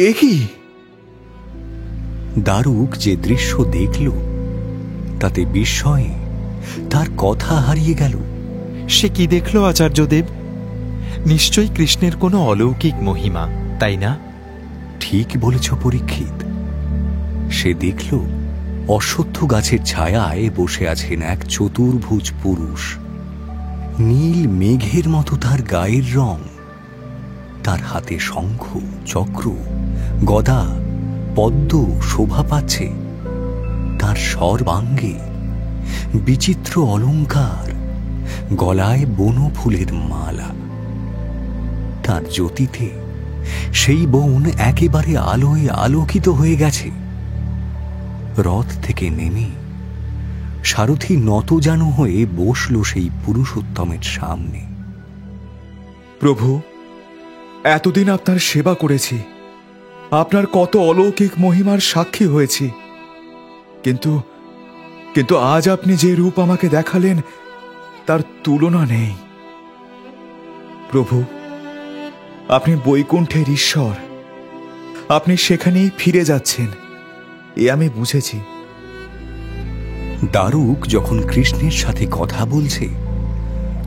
এ কি? দারুক যে দৃশ্য দেখল তাতে বিস্ময়ে তার কথা হারিয়ে গেল। সে কি দেখল আচার্যদেব? নিশ্চয়ই কৃষ্ণের কোনো অলৌকিক মহিমা, তাই না? ঠিক বলেছ পরীক্ষিত। সে দেখল অশ্বত্থ গাছের ছায়ায় বসে আছেন এক চতুর্ভুজ পুরুষ। নীল মেঘের মতো তার গায়ের রং। তার হাতে শঙ্খ, চক্র, গদা, পদ্ম শোভা পাচ্ছে। তার সর্বাঙ্গে বিচিত্র অলঙ্কার, গলায় বনফুলের মালা। তার জ্যোতিতে সেই বন একেবারে আলোয় আলোকিত হয়ে গেছে। রথ থেকে নেমে সারথি নতজানু হয়ে বসল সেই পুরুষোত্তমের সামনে। প্রভু, এতদিন আপনার সেবা করেছি, আপনার কত অলৌকিক মহিমার সাক্ষী হয়েছি, কিন্তু আজ আপনি যে রূপ আমাকে দেখালেন তার তুলনা নেই। প্রভু, আপনি বৈকুণ্ঠের ঈশ্বর, আপনি সেখানেই ফিরে যাচ্ছেন, এ আমি বুঝেছি। দারুক যখন কৃষ্ণের সাথে কথা বলছে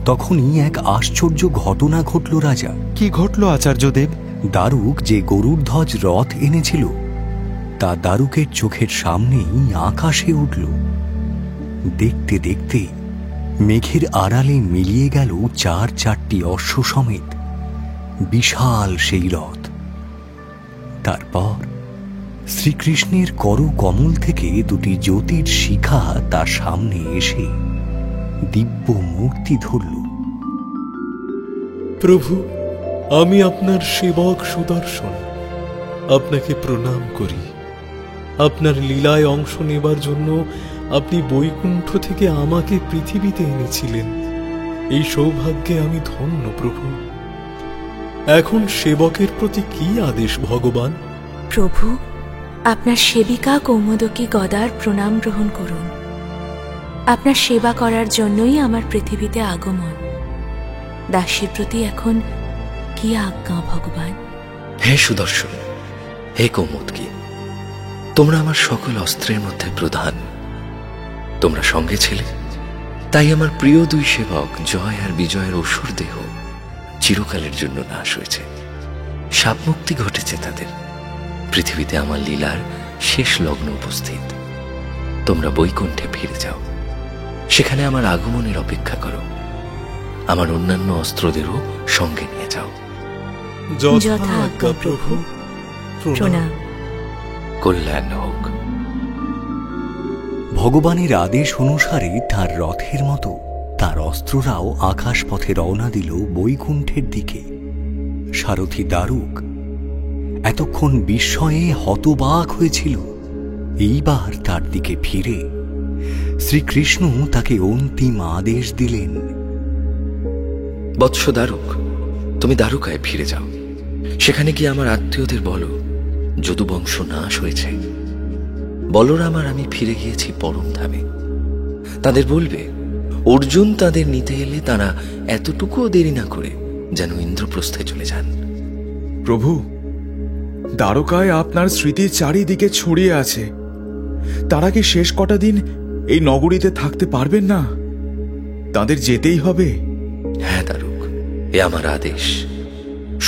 তখনই এক আশ্চর্য ঘটনা ঘটল রাজা। কি ঘটল আচার্যদেব? দারুক যে গরুড়ধ্বজ রথ এনেছিল তা দারুকের চোখের সামনেই আকাশে উঠল। দেখতে দেখতে মেঘের আড়ালে মিলিয়ে গেল চারটি অশ্ব সমেত বিশাল সেই রথ। তারপর শ্রীকৃষ্ণের কর কমল থেকে দুটি জ্যোতির শিখা তার সামনে এসে দিব্য মূর্তি ধরল। প্রভু, আমি আপনার সেবক সুদর্শন, আপনাকে প্রণাম করি। আপনার লীলায় অংশ নেবার জন্য আপনি বৈকুণ্ঠ থেকে আমাকে পৃথিবীতে এনেছিলেন। এই সৌভাগ্যে আমি ধন্য প্রভু। এখন সেবকের প্রতি কি আদেশ ভগবান? প্রভু, আপনার সেবিকা কৌমোদকী গদার প্রণাম গ্রহণ করুন। আপনার সেবা করার জন্যই আমার পৃথিবীতে আগমন। দাসীর প্রতি এখন কি আজ্ঞা ভগবান? হে সুদর্শন, হে কৌমুদকী, তোমরা আমার সকল অস্ত্রের মধ্যে প্রধান। তোমরা সঙ্গে ছিলে, তাই আমার প্রিয় দুই সেবক জয় আর বিজয়ের অসুর দেহ চিরকালের জন্য নাশ হয়েছে। শাপ মুক্তি ঘটেছে তাদের। পৃথিবীতে আমার লীলার শেষ লগ্ন উপস্থিত। তোমরা বৈকুণ্ঠে ফিরে যাও, সেখানে আমার আগমনের অপেক্ষা করো। আমার অন্যান্য অস্ত্রদেরও সঙ্গে নিয়ে যাও। যথা আজ্ঞা প্রভু। প্রণাম। কল্যাণ হোক। ভগবানের আদেশ অনুসারে তার রথের মতো তার অস্ত্ররাও আকাশ পথে রওনা দিল বৈকুণ্ঠের দিকে। সারথি দারুক এতক্ষণ বিস্ময়ে হতবাক হয়েছিল। এইবার তার দিকে ফিরে শ্রীকৃষ্ণ তাকে অন্তিম আদেশ দিলেন। বৎস দারুক, তুমি দ্বারকায় ফিরে যাও। সেখানে গিয়ে আমার আত্মীয়দের বলো যদুবংশ নাশ হয়েছে। বলরাম আর আমি ফিরে গিয়েছি পরম ধামে। তাদের বলবে অর্জুন তাদের নিতে এলে তারা এতটুকুও দেরি না করে যেন ইন্দ্রপ্রস্থে চলে যান। প্রভু, দ্বারকায় আপনার স্মৃতি চারিদিকে ছড়িয়ে আছে। তারা কি শেষ কটা দিন এই নগরীতে থাকতে পারবেন না? তাদের যেতেই হবে। হ্যাঁ দারুক, এ আমার আদেশ।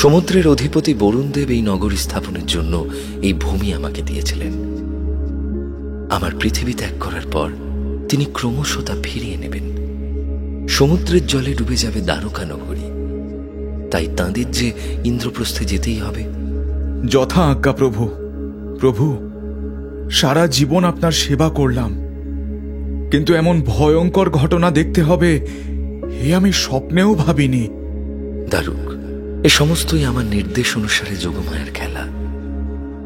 সমুদ্রের অধিপতি বরুণদেব এই নগরী স্থাপনের জন্য এই ভূমি আমাকে দিয়েছিলেন। আমার পৃথিবী ত্যাগ করার পর তিনি ক্রমশ তা ফিরিয়ে নেবেন। সমুদ্রের জলে ডুবে যাবে দ্বারকা নগরী। তাই তাঁদের যে ইন্দ্রপ্রস্থে যেতেই হবে। যথা আজ্ঞা প্রভু। প্রভু, সারা জীবন আপনার সেবা করলাম, কিন্তু এমন ভয়ঙ্কর ঘটনা দেখতে হবে এ আমি স্বপ্নেও ভাবিনি। দারুক, এ সমস্তই আমার নির্দেশ অনুসারে যোগমায়ার খেলা।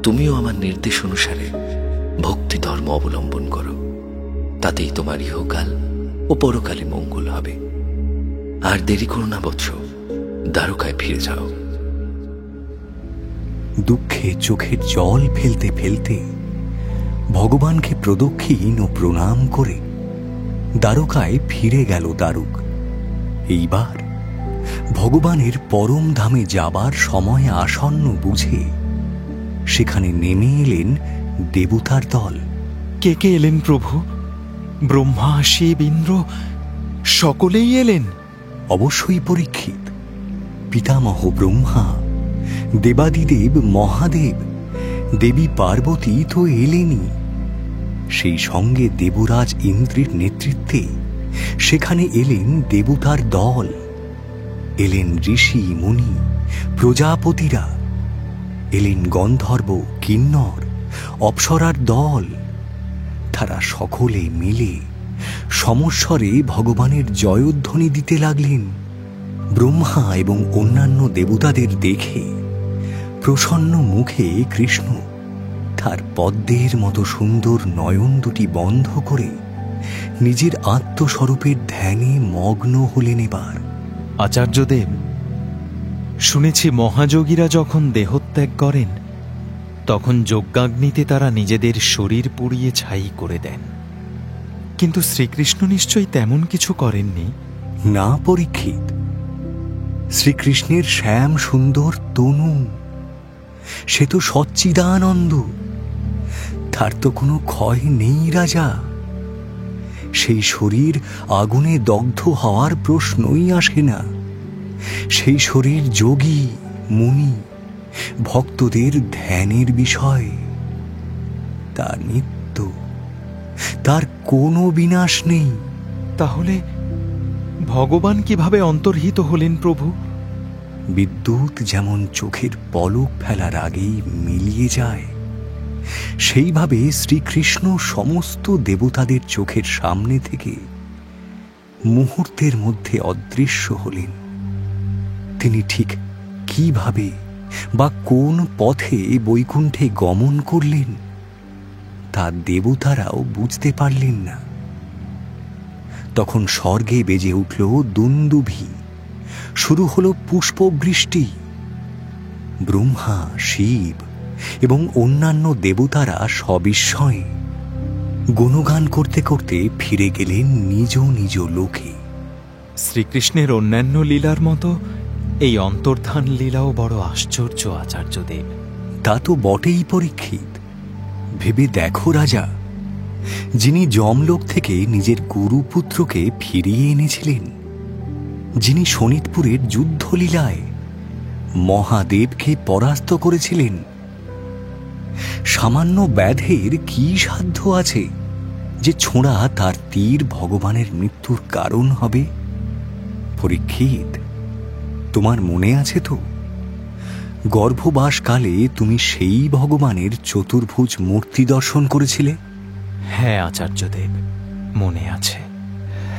তুমিও আমার নির্দেশ অনুসারে ভক্তি ধর্ম অবলম্বন করো। তাতেই তোমার ইহকাল ও পরকালে মঙ্গল হবে। আর দেরি করো না বৎস, দ্বারকায় ফিরে যাও। দুঃখে চোখের জল ফেলতে ফেলতে ভগবানকে প্রদক্ষিণ ও প্রণাম করে দ্বারকায় ফিরে গেল দারুক। এইবার ভগবানের পরম ধামে যাবার সময় আসন্ন বুঝে সেখানে নেমে এলেন দেবতার দল। কে কে এলেন প্রভু? ব্রহ্মা, শিব, ইন্দ্র সকলেই এলেন? অবশ্যই পরীক্ষিত। পিতামহ ব্রহ্মা, দেবাদিদেব মহাদেব, দেবী পার্বতী তো এলেনই। সেই সঙ্গে দেবরাজ ইন্দ্রের নেতৃত্বে সেখানে এলেন দেবতার দল। এলেন ঋষি মুনি প্রজাপতিরা, এলেন গন্ধর্ব কিন্নর অপ্সরার দল। তারা সকলে মিলে সমস্বরে ভগবানের জয়ধ্বনি দিতে লাগলেন। ব্রহ্মা এবং অন্যান্য দেবতাদের দেখে প্রসন্ন মুখে কৃষ্ণ তার পদ্মের মতো সুন্দর নয়ন দুটি বন্ধ করে নিজের আত্মস্বরূপের ধ্যানে মগ্ন হলেন। এবার আচার্যদেব, শুনেছি মহাযোগীরা যখন দেহত্যাগ করেন তখন যজ্ঞাগ্নিতে তারা নিজেদের শরীর পুড়িয়ে ছাই করে দেন, কিন্তু শ্রীকৃষ্ণ নিশ্চয়ই তেমন কিছু করেননি। না পরীক্ষিত, শ্রীকৃষ্ণের শ্যাম সুন্দর তনু, সে তো সচ্চিদানন্দ, তার তো কোনো ক্ষয় নেই রাজা। সেই শরীর আগুনে দগ্ধ হওয়ার প্রশ্নই আসে না। সেই শরীর যোগী মুনি ভক্তদের ধ্যানের বিষয়। তার নিত্য, তার কোনো বিনাশ নেই। তাহলে ভগবান কিভাবে অন্তর্হিত হলেন প্রভু? বিদ্যুৎ যেমন চোখের পলক ফেলার আগেই মিলিয়ে যায়, সেইভাবে শ্রীকৃষ্ণ সমস্ত দেবতাদের চোখের সামনে থেকে মুহূর্তের মধ্যে অদৃশ্য হলেন। তিনি ঠিক কিভাবে বা কোন পথে বৈকুণ্ঠে গমন করলেন তা দেবতারাও বুঝতে পারলেন না। তখন স্বর্গে বেজে উঠল দুন্দুভি, শুরু হলো পুষ্পবৃষ্টি। ব্রহ্মা, শিব এবং অন্যান্য দেবতারা সবিস্ময়ে গুণগান করতে করতে ফিরে গেলেন নিজ নিজ লোকে। শ্রীকৃষ্ণের অন্যান্য লীলার মতো এই অন্তর্ধান লীলাও বড় আশ্চর্য আচার্যদেব। তা তো বটেই পরীক্ষিত। ভেবে দেখো রাজা, যিনি যমলোক থেকে নিজের গুরুপুত্রকে ফিরিয়ে এনেছিলেন, যিনি শোণিতপুরের যুদ্ধলীলায় মহাদেবকে পরাস্ত করেছিলেন, সামান্য ব্যাধের কি সাধ্য আছে যে ছোঁড়া তার তীর ভগবানের মৃত্যুর কারণ হবে? পরীক্ষিত, তোমার মনে আছে তো গর্ভবাসকালে তুমি সেই ভগবানের চতুর্ভুজ মূর্তি দর্শন করেছিলে? হ্যাঁ আচার্যদেব, মনে আছে।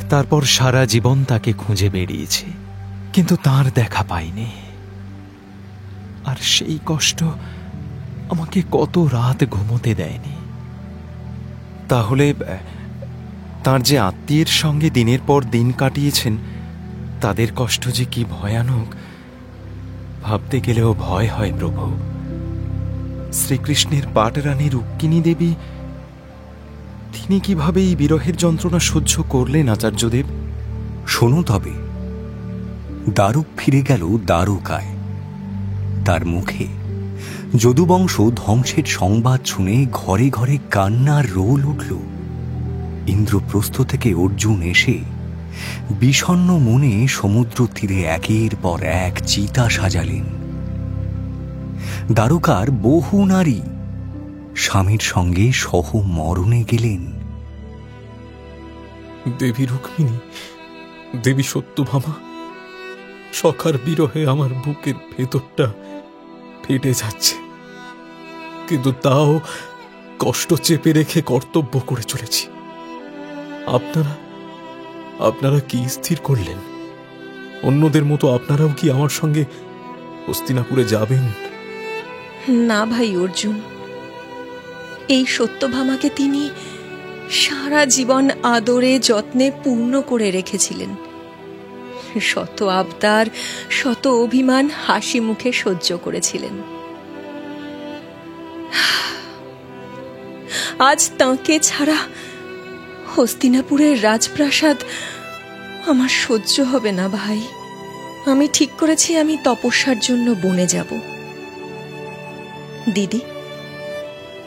তারপর সারা জীবন তাকে খুঁজে বেরিয়েছি, কিন্তু তার দেখা পাইনি। আর সেই কষ্ট আমাকে কত রাত ঘুমোতে দেয়নি। তাহলে তার যে আত্মীয়ের সঙ্গে দিনের পর দিন কাটিয়েছেন, তাদের কষ্ট যে কি ভয়ানক, ভাবতে গেলেও ভয় হয় প্রভু। শ্রীকৃষ্ণের পাটরানী রুক্মিণী দেবী, তিনি কিভাবে এই বিরহের যন্ত্রণা সহ্য করলেন আচার্যদেব? শোনো তবে, দারুক ফিরে গেল দ্বারকায়। তার মুখে যদুবংশ ধ্বংসের সংবাদ শুনে ঘরে ঘরে কান্নার রোল উঠল। ইন্দ্রপ্রস্থ থেকে অর্জুন এসে বিষণ্ণ মনে সমুদ্র তীরে একের পর এক চিতা সাজালেন। দ্বারকার বহু নারী স্বামীর সঙ্গে সহ মরণে গেলেন। দেবী রুক্মিণী, দেবী সত্যভামা, সখার বিরহে আমার বুকের ভেতরটা ফেটে যাচ্ছে, কিন্তু তাও কষ্ট চেপে রেখে কর্তব্য করে চলেছি। আপনারা কি স্থির করলেন? অন্যদের মতো আপনারাও কি আমার সঙ্গে হস্তিনাপুরে যাবেন? না ভাই অর্জুন, এই সত্যভামাকে তিনি সারা জীবন আদরে যত্নে পূর্ণ করে রেখেছিলেন। শত আবদার, শত অভিমান হাসি মুখে সহ্য করেছিলেন। আজ তাঁকে ছাড়া হস্তিনাপুরের রাজপ্রাসাদ আমার সহ্য হবে না ভাই। আমি ঠিক করেছি আমি তপস্যার জন্য বনে যাব। দিদি,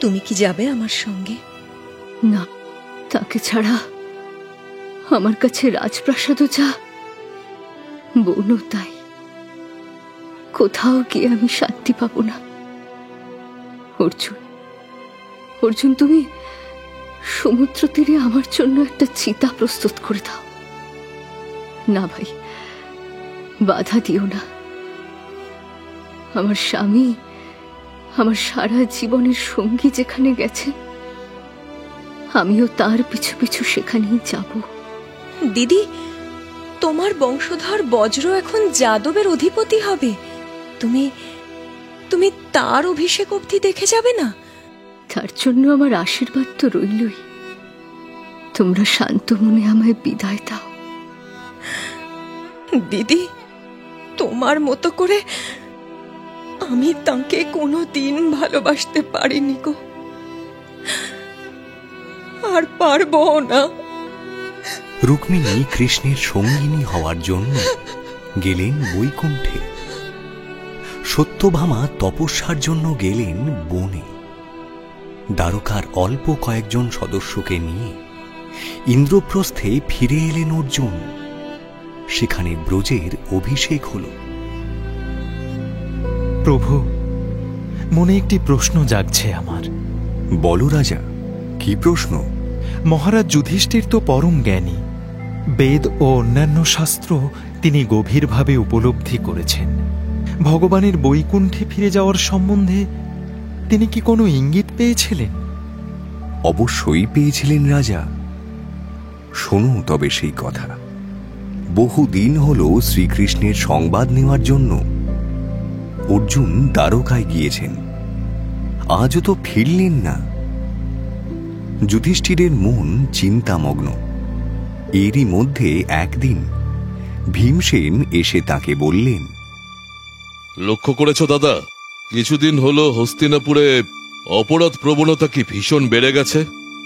তুমি কি যাবে আমার সঙ্গে? না, তাকে ছাড়া আমার কাছে রাজপ্রাসাদও যা, বনও তাই। কোথাও গিয়ে আমি শান্তি পাবো না। অর্জুন, তুমি সমুদ্র তীরে আমার জন্য একটা চিতা প্রস্তুত করে দাও। না ভাই, বাধা দিও না। আমার স্বামী, আমার সারা জীবনের সঙ্গী যেখানে গেছেন, আমিও তার পিছু পিছু সেখানেই যাব। দিদি, তোমার বংশধর বজ্র এখন যাদবের অধিপতি হবে। তুমি তার অভিষেক অবধি দেখে যাবে না? তার জন্য আমার আশীর্বাদ তো রইলই। তোমরা শান্ত মনে আমায় বিদায় দাও। দিদি, তোমার মতো করে আমি তাকে কোনো দিন ভালোবাসতে পারিনি গো, আর পারবো না। রুক্মিণী কৃষ্ণের সঙ্গিনী হওয়ার জন্য গেলেন বৈকুণ্ঠে। সত্যভামা তপস্যার জন্য গেলেন বনে। দ্বারকার অল্প কয়েকজন সদস্যকে নিয়ে ইন্দ্রপ্রস্থে ফিরে এলেন অর্জুন। সেখানে ব্রজের অভিষেক হল। প্রভু, মনে একটি প্রশ্ন জাগছে আমার। বলো রাজা, কি প্রশ্ন? মহারাজ যুধিষ্ঠির তো পরম জ্ঞানী। বেদ ও অন্যান্য শাস্ত্র তিনি গভীরভাবে উপলব্ধি করেছেন। ভগবানের বৈকুণ্ঠে ফিরে যাওয়ার সম্বন্ধে তিনি কি কোনো ইঙ্গিত পেয়েছিলেন? অবশ্যই পেয়েছিলেন রাজা। শোনো তবে সেই কথা। বহুদিন হল শ্রীকৃষ্ণের সংবাদ নেওয়ার জন্য অর্জুন দ্বারকায় গিয়েছেন। আজও তো ফিরলেন না। যুধিষ্ঠিরের মন চিন্তামগ্ন। এরই মধ্যে একদিন ভীমসেন এসে তাকে বললেন, লক্ষ্য করেছ দাদা, কিছুদিন হলো হস্তিনাপুরে অপরাধ প্রবণতা কি ভীষণ বেড়ে গেছে।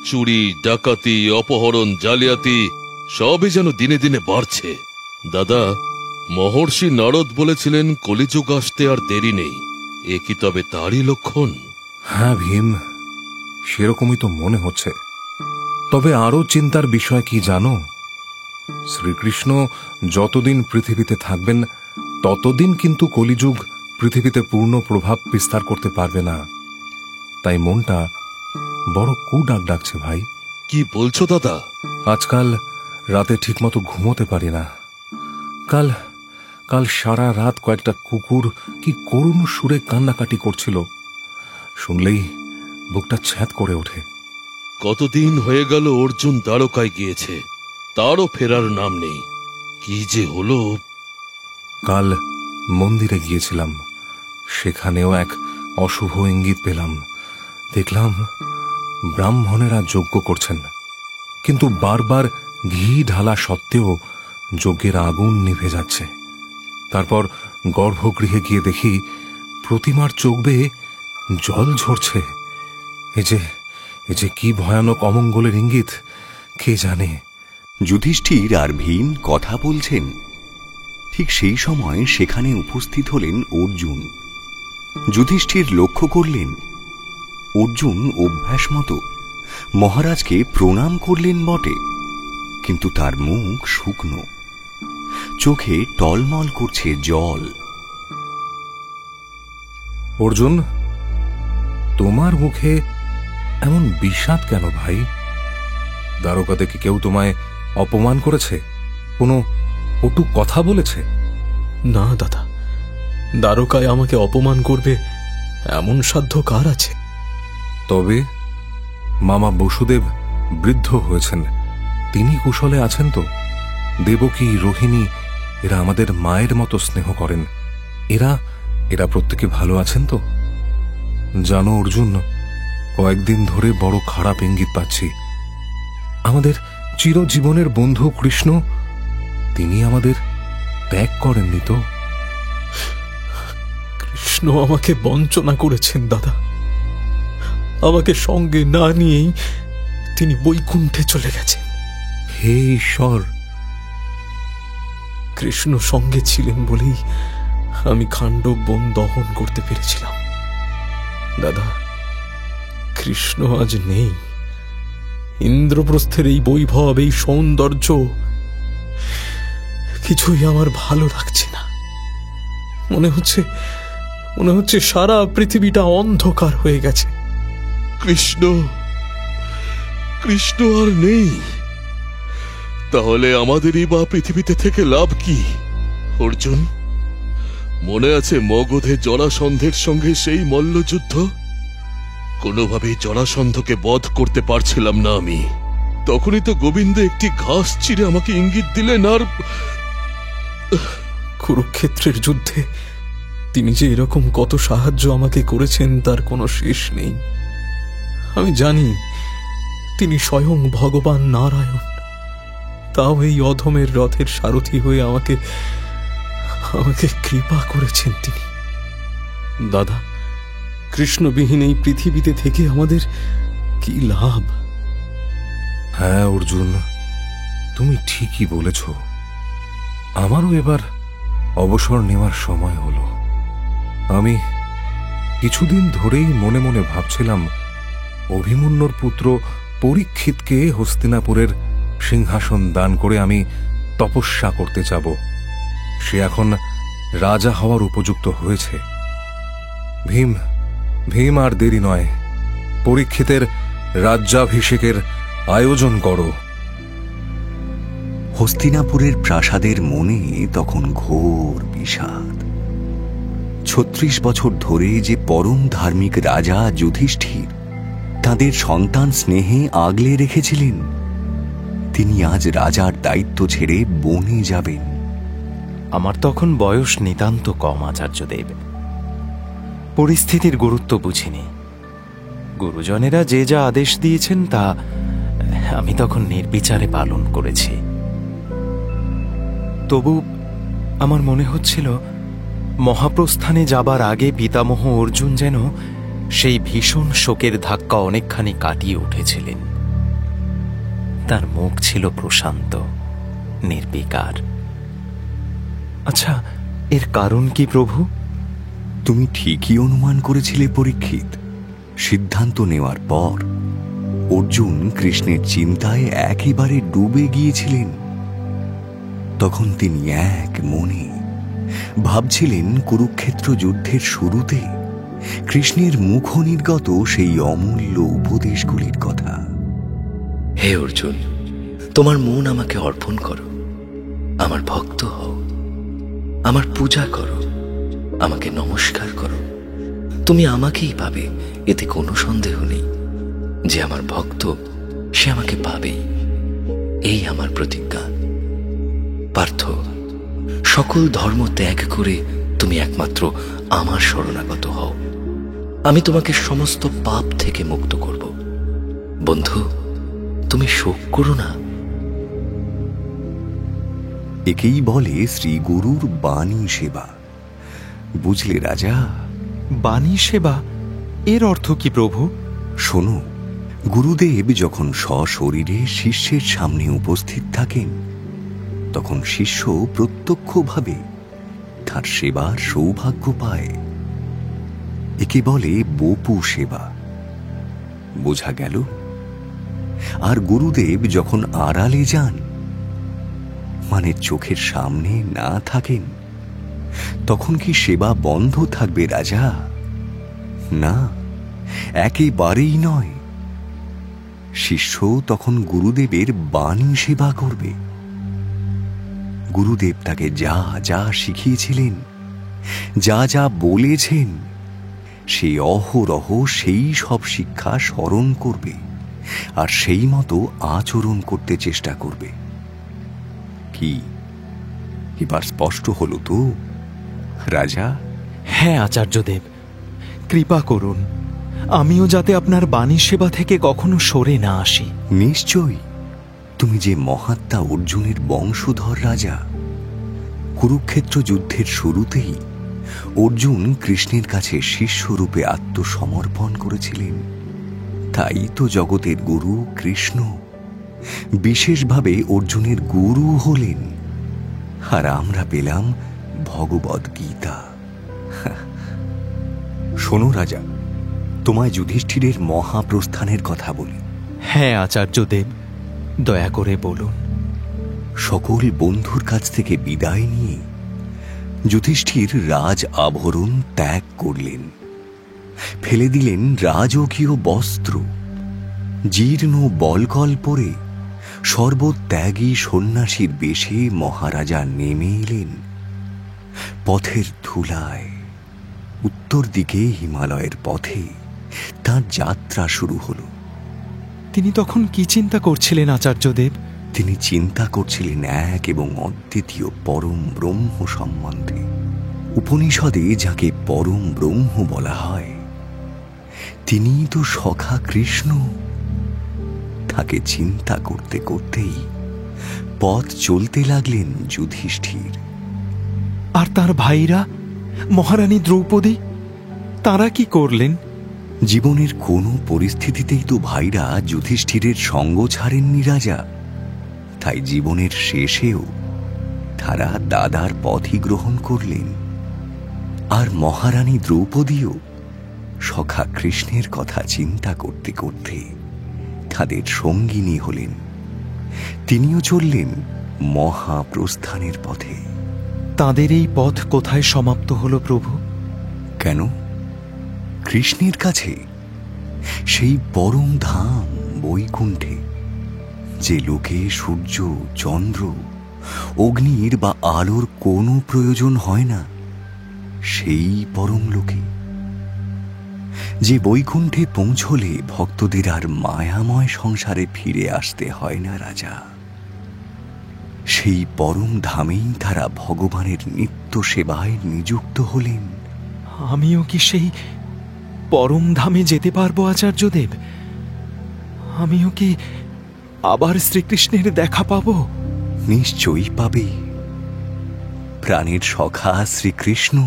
চুরি, ডাকাতি, অপহরণ, জালিয়াতি সবই যেন দিনে দিনে বাড়ছে। দাদা, মহর্ষি নারদ বলেছিলেন কলিযুগ আসতে আর দেরি নেই। এ কি তবে তারই লক্ষণ? হ্যাঁ ভীম, সেরকমই তো মনে হচ্ছে। তবে আরো চিন্তার বিষয় কি জানো? শ্রীকৃষ্ণ যতদিন পৃথিবীতে থাকবেন ততদিন কিন্তু কলিযুগ পৃথিবীতে পূর্ণ প্রভাব বিস্তার করতে পারবে না। তাই মনটা বড় কুডাক ডাকছে ভাই। কি বলছো দাদা? আজকাল রাতে ঠিকমতো ঘুমোতে পারি না। কাল সারা রাত কয়েকটা কুকুর কি করুণ সুরে কান্নাকাটি করছিল, শুনলেই বুকটা ছ্যাঁত করে ওঠে। কতদিন হয়ে গেল অর্জুন দ্বারকায় গিয়েছে, তারও ফেরার নাম নেই। কি যে হলো। কাল মন্দিরে গিয়েছিলাম, সেখানেও এক অশুভ ইঙ্গিত পেলাম। দেখলাম ব্রাহ্মণেরা যজ্ঞ করছেন, কিন্তু বারবার ঘি ঢালা সত্ত্বেও যজ্ঞের আগুন নিভে যাচ্ছে। তারপর গর্ভগৃহে গিয়ে দেখি প্রতিমার চোখ বেয়ে জল ঝরছে। এ যে কি ভয়ানক অমঙ্গলের ইঙ্গিত, কে জানে। যুধিষ্ঠির আর ভীম কথা বলছেন, ঠিক সেই সময় সেখানে উপস্থিত হলেন অর্জুন। যুধিষ্ঠির লক্ষ্য করলেন অর্জুন অভ্যাস মতো মহারাজকে প্রণাম করলেন বটে, কিন্তু তার মুখ শুকনো, চোখে টলমল করছে জল। অর্জুন, তোমার মুখে এমন বিষাদ কেন ভাই? দ্বারকাতে কি কেউ তোমায় অপমান করেছে? কোনো কটু কথা বলেছে? না দাদা, দ্বারকায় আমাকে অপমান করবে এমন সাধ্য কার আছে? তবে মামা বসুদেব বৃদ্ধ হয়েছেন, তিনি কুশলে আছেন তো? দেবকী, রোহিণী এরা আমাদের মায়ের মতো স্নেহ করেন, এরা প্রত্যেকে ভালো আছেন তো? জানো অর্জুন, কয়েকদিন ধরে বড় খারাপ ইঙ্গিত পাচ্ছি। আমাদের চিরজীবনের বন্ধু কৃষ্ণ, তিনি আমাদের ত্যাগ করেননি তো? কৃষ্ণ আমাকে বঞ্চনা করেছেন দাদা। আমাকে সঙ্গে না নিয়েই তিনি বৈকুণ্ঠে চলে গেছেন। হে ঈশ্বর! কৃষ্ণ সঙ্গে ছিলেন বলেই আমি খাণ্ডব বন দহন করতে পেরেছিলাম। দাদা, কৃষ্ণ আজ নেই। ইন্দ্রপ্রস্থের এই বৈভব, এই সৌন্দর্য কিছুই আমার ভালো লাগছে না। মনে হচ্ছে সারা পৃথিবীটা অন্ধকার হয়ে গেছে। কৃষ্ণ আর নেই, তাহলে আমাদেরই বা পৃথিবীতে থেকে লাভ কি? অর্জুন, মনে আছে মগধে জরাসন্ধের সঙ্গে সেই মল্লযুদ্ধ? কোনোভাবেই জরাসন্ধকে বধ করতে পারছিলাম না আমি। তখনই তো গোবিন্দ একটি ঘাস চিরে আমাকে ইঙ্গিত দিলেন, আর কুরুক্ষেত্রের যুদ্ধে তিনি যে এরকম কত সাহায্য আমাকে করেছেন তার কোনো শেষ নেই। আমি জানি তিনি স্বয়ং ভগবান নারায়ণ, তাও এই অধমের রথের সারথি হয়ে আমাকে কৃপা করেছেন তিনি। দাদা, কৃষ্ণবিহীন এই পৃথিবীতে থেকে আমাদের কি লাভ? হ্যাঁ অর্জুন, তুমি ঠিকই বলেছ। আমারও এবার অবসর নেওয়ার সময় হলো। আমি কিছুদিন ধরেই মনে মনে ভাবছিলাম অভিমন্যুর পুত্র পরীক্ষিতকে হস্তিনাপুরের সিংহাসন দান করে আমি তপস্যা করতে যাব। সে এখন রাজা হওয়ার উপযুক্ত হয়েছে। ভীম আর দেরি নয়, পরীক্ষিতের রাজ্যাভিষেকের আয়োজন করো। হস্তিনাপুরের প্রাসাদের মনে তখন ঘোর বিষাদ। ৩৬ বছর ধরে যে পরম ধার্মিক রাজা যুধিষ্ঠির তাদের সন্তান স্নেহে আগলে রেখেছিলেন, তিনি আজ রাজার দায়িত্ব ছেড়ে বনে যাবেন। আমার তখন বয়স নিতান্ত কম আচার্যদেব, পরিস্থিতির গুরুত্ব বুঝিনি। গুরুজনেরা যে যা আদেশ দিয়েছেন তা আমি তখন নির্বিচারে পালন করেছি। তবু আমার মনে হচ্ছিল মহাপ্রস্থানে যাবার আগে পিতামহ অর্জুন যেন সেই ভীষণ শোকের ধাক্কা অনেকখানি কাটিয়ে উঠেছিলেন। তার মুখ ছিল প্রশান্ত, নির্বিকার। আচ্ছা, এর কারণ কি প্রভু? তুমি ঠিকই অনুমান করেছিলে পরীক্ষিত। সিদ্ধান্ত নেওয়ার পর অর্জুন কৃষ্ণের চিন্তায় একেবারে ডুবে গিয়েছিলেন। তখন তিনি এক মনে ভাবছিলেন কুরুক্ষেত্র যুদ্ধের শুরুতে কৃষ্ণের মুখ নির্গত সেই অমূল্য উপদেশগুলির কথা। হে অর্জুন, তোমার মন আমাকে অর্পণ করো, আমার ভক্ত হও। আমার পূজা করো, আমাকে নমস্কার করো, তুমি আমাকেই পাবে, এতে কোনো সন্দেহ নেই। যে আমার ভক্ত সে আমাকে পাবেই, এই আমার প্রতিজ্ঞা। পার্থ, সকল ধর্ম ত্যাগ করে তুমি একমাত্র আমার শরণাগত হও, আমি তোমাকে সমস্ত পাপ থেকে মুক্ত করব। বন্ধু, তুমি শোক করো না। একেই বলে শ্রী গুরুর বাণী সেবা। বুঝলে রাজা? বাণী সেবা এর অর্থ কি প্রভু? শোনো, গুরুদেব যখন সশরীরে শিষ্যের সামনে উপস্থিত থাকেন, তখন শিষ্য প্রত্যক্ষভাবে তার সেবার সৌভাগ্য পায়। একে বলে বপু সেবা। বোঝা গেল? আর গুরুদেব যখন আড়ালে যান, মানে চোখের সামনে না থাকেন, তখন কি সেবা বন্ধ থাকবে রাজা? না, একেবারেই নয়। শিষ্য তখন গুরুদেবের বাণী সেবা করবে। গুরুদেব তাকে যা যা শিখিয়েছিলেন, যা যা বলেছেন, সে অহরহ সেই সব শিক্ষা স্মরণ করবে আর সেই মতো আচরণ করতে চেষ্টা করবে। কি এবার স্পষ্ট হলো তো রাজা? হ্যাঁ আচার্যদেব, কৃপা করুন, আমিও যাতে আপনার বাণী সেবা থেকে কখনো সরে না আসি। নিশ্চয়ই। তুমি যে মহাত্মা অর্জুনের বংশধর রাজা। কুরুক্ষেত্র যুদ্ধের শুরুতেই অর্জুন কৃষ্ণের কাছে শিষ্যরূপে আত্মসমর্পণ করেছিলেন। তাই তো জগতের গুরু কৃষ্ণ বিশেষভাবে অর্জুনের গুরু হলেন, আর আমরা পেলাম ভগবদ গীতা। শোনো রাজা, তোমায় যুধিষ্ঠিরের মহাপ্রস্থানের কথা বলি। হ্যাঁ আচার্যদেব, দয়া করে বলুন। সকল বন্ধুর কাছ থেকে বিদায় নিয়ে যুধিষ্ঠির রাজ আভরণ ত্যাগ করলেন, ফেলে দিলেন রাজকীয় বস্ত্র, জীর্ণ বলকল পরে সর্বত্যাগী সন্ন্যাসীর বেশে মহারাজা নেমে এলেন পথের ধুলায়। উত্তর দিকে হিমালয়ের পথে তাঁর যাত্রা শুরু হল। তিনি তখন কি চিন্তা করছিলেন আচার্যদেব? তিনি চিন্তা করছিলেন এক এবং অদ্বিতীয় পরম ব্রহ্ম সম্বন্ধে। উপনিষদে যাকে পরম ব্রহ্ম বলা হয়, তিনিই তো সখা কৃষ্ণ। তাকে চিন্তা করতে করতেই পথ চলতে লাগলেন যুধিষ্ঠির। আর তার ভাইরা, মহারানী দ্রৌপদী, তারা কি করলেন? জীবনের কোনো পরিস্থিতিতেই তো ভাইরা যুধিষ্ঠিরের সঙ্গ ছাড়েননি রাজা। তাই জীবনের শেষেও তারা দাদার পথই গ্রহণ করলেন। আর মহারানী দ্রৌপদীও সখা কৃষ্ণের কথা চিন্তা করতে করতে তাদের সঙ্গিনী হলেন। তিনিও চললেন মহাপ্রস্থানের পথে। তাদের এই পথ কোথায় সমাপ্ত হলো প্রভু? কেন? কৃষ্ণের কাছে, সেই পরম ধাম বৈকুণ্ঠে, যে লোকে সূর্য, চন্দ্র, অগ্নির বা আলোর কোনো প্রয়োজন হয় না, সেই পরম লোকে। যে বৈকুণ্ঠে পৌঁছলে ভক্তদের আর মায়াময় সংসারে ফিরে আসতে হয় না রাজা। সেই পরম ধামেই তারা ভগবানের নিত্য সেবায় নিযুক্ত হলেন। আমিও কি সেই পরম ধামে যেতে পারবো আচার্যদেব? আমিও কি আবার শ্রীকৃষ্ণের দেখা পাবো? নিশ্চয়ই পাবে। প্রাণের সখা শ্রীকৃষ্ণ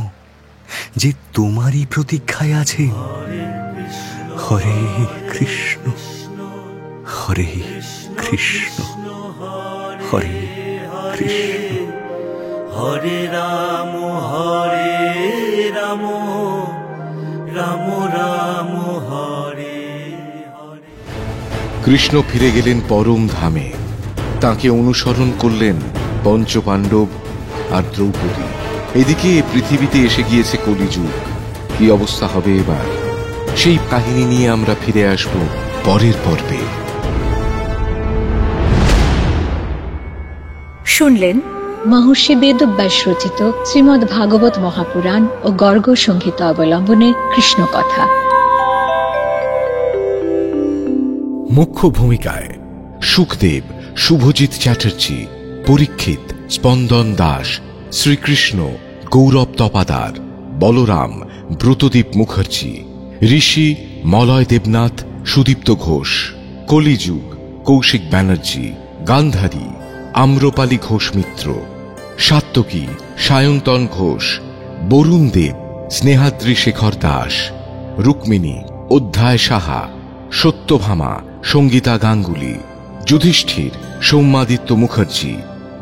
যে তোমারই প্রতীক্ষায় আছে। হরে কৃষ্ণ, হরে কৃষ্ণ, হরে কৃষ্ণ, হরে রাম, হরে রাম, রাম রাম হরে। কৃষ্ণ ফিরে গেলেন পরম ধামে। তাঁকে অনুসরণ করলেন পঞ্চপাণ্ডব আর দ্রৌপদী। এদিকে পৃথিবীতে এসে গিয়েছে কলিযুগ। কি অবস্থা হবে এবার, সেই কাহিনী নিয়ে আমরা ফিরে আসব পরের পর্বে। শুনলেন মহর্ষি বেদব্যাস রচিত শ্রীমদ্ ভাগবত মহাপুরাণ ও গর্গ সংহিত অবলম্বনে কৃষ্ণ কথা। মুখ্য ভূমিকায় সুখদেব, শুভজিৎ চ্যাটার্জি, পরীক্ষিত, স্পন্দন দাস, শ্রীকৃষ্ণ, গৌরব তপাদার, বলরাম, ব্রতদীপ মুখার্জি, ঋষি, মলয় দেবনাথ, সুদীপ্ত ঘোষ, কলিযুগ, কৌশিক ব্যানার্জি, গান্ধারী, আম্রপালি ঘোষ মিত্র, সাত্তকী, সায়ন্তন ঘোষ, বরুণ দেব, স্নেহাদ্রি শেখর দাস, রুক্মিণী, অধ্যায় সাহা, সত্যভামা, সঙ্গীতা গাঙ্গুলি, যুধিষ্ঠির, সৌম্যাদিত্য মুখার্জি,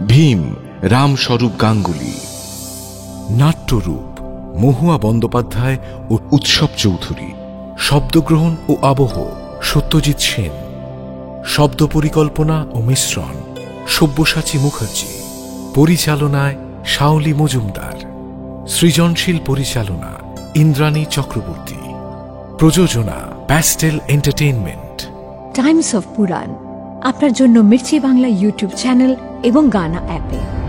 ভীম, রামস্বরূপ গাঙ্গুলি। নাট্যরূপ মহুয়া বন্দ্যোপাধ্যায় ও উৎসব চৌধুরী। শব্দগ্রহণ ও আবহ সত্যজিৎ সেন। শব্দ পরিকল্পনা ও মিশ্রণ সব্যসাচী মুখার্জি। পরিচালনায় শাওলি মজুমদার। সৃজনশীল পরিচালনা ইন্দ্রাণী চক্রবর্তী। প্রযোজনা প্যাস্টেল এন্টারটেইনমেন্ট। টাইমস অফ পুরাণ আপনার জন্য মির্চি বাংলা ইউটিউব চ্যানেল এবং গানা অ্যাপে।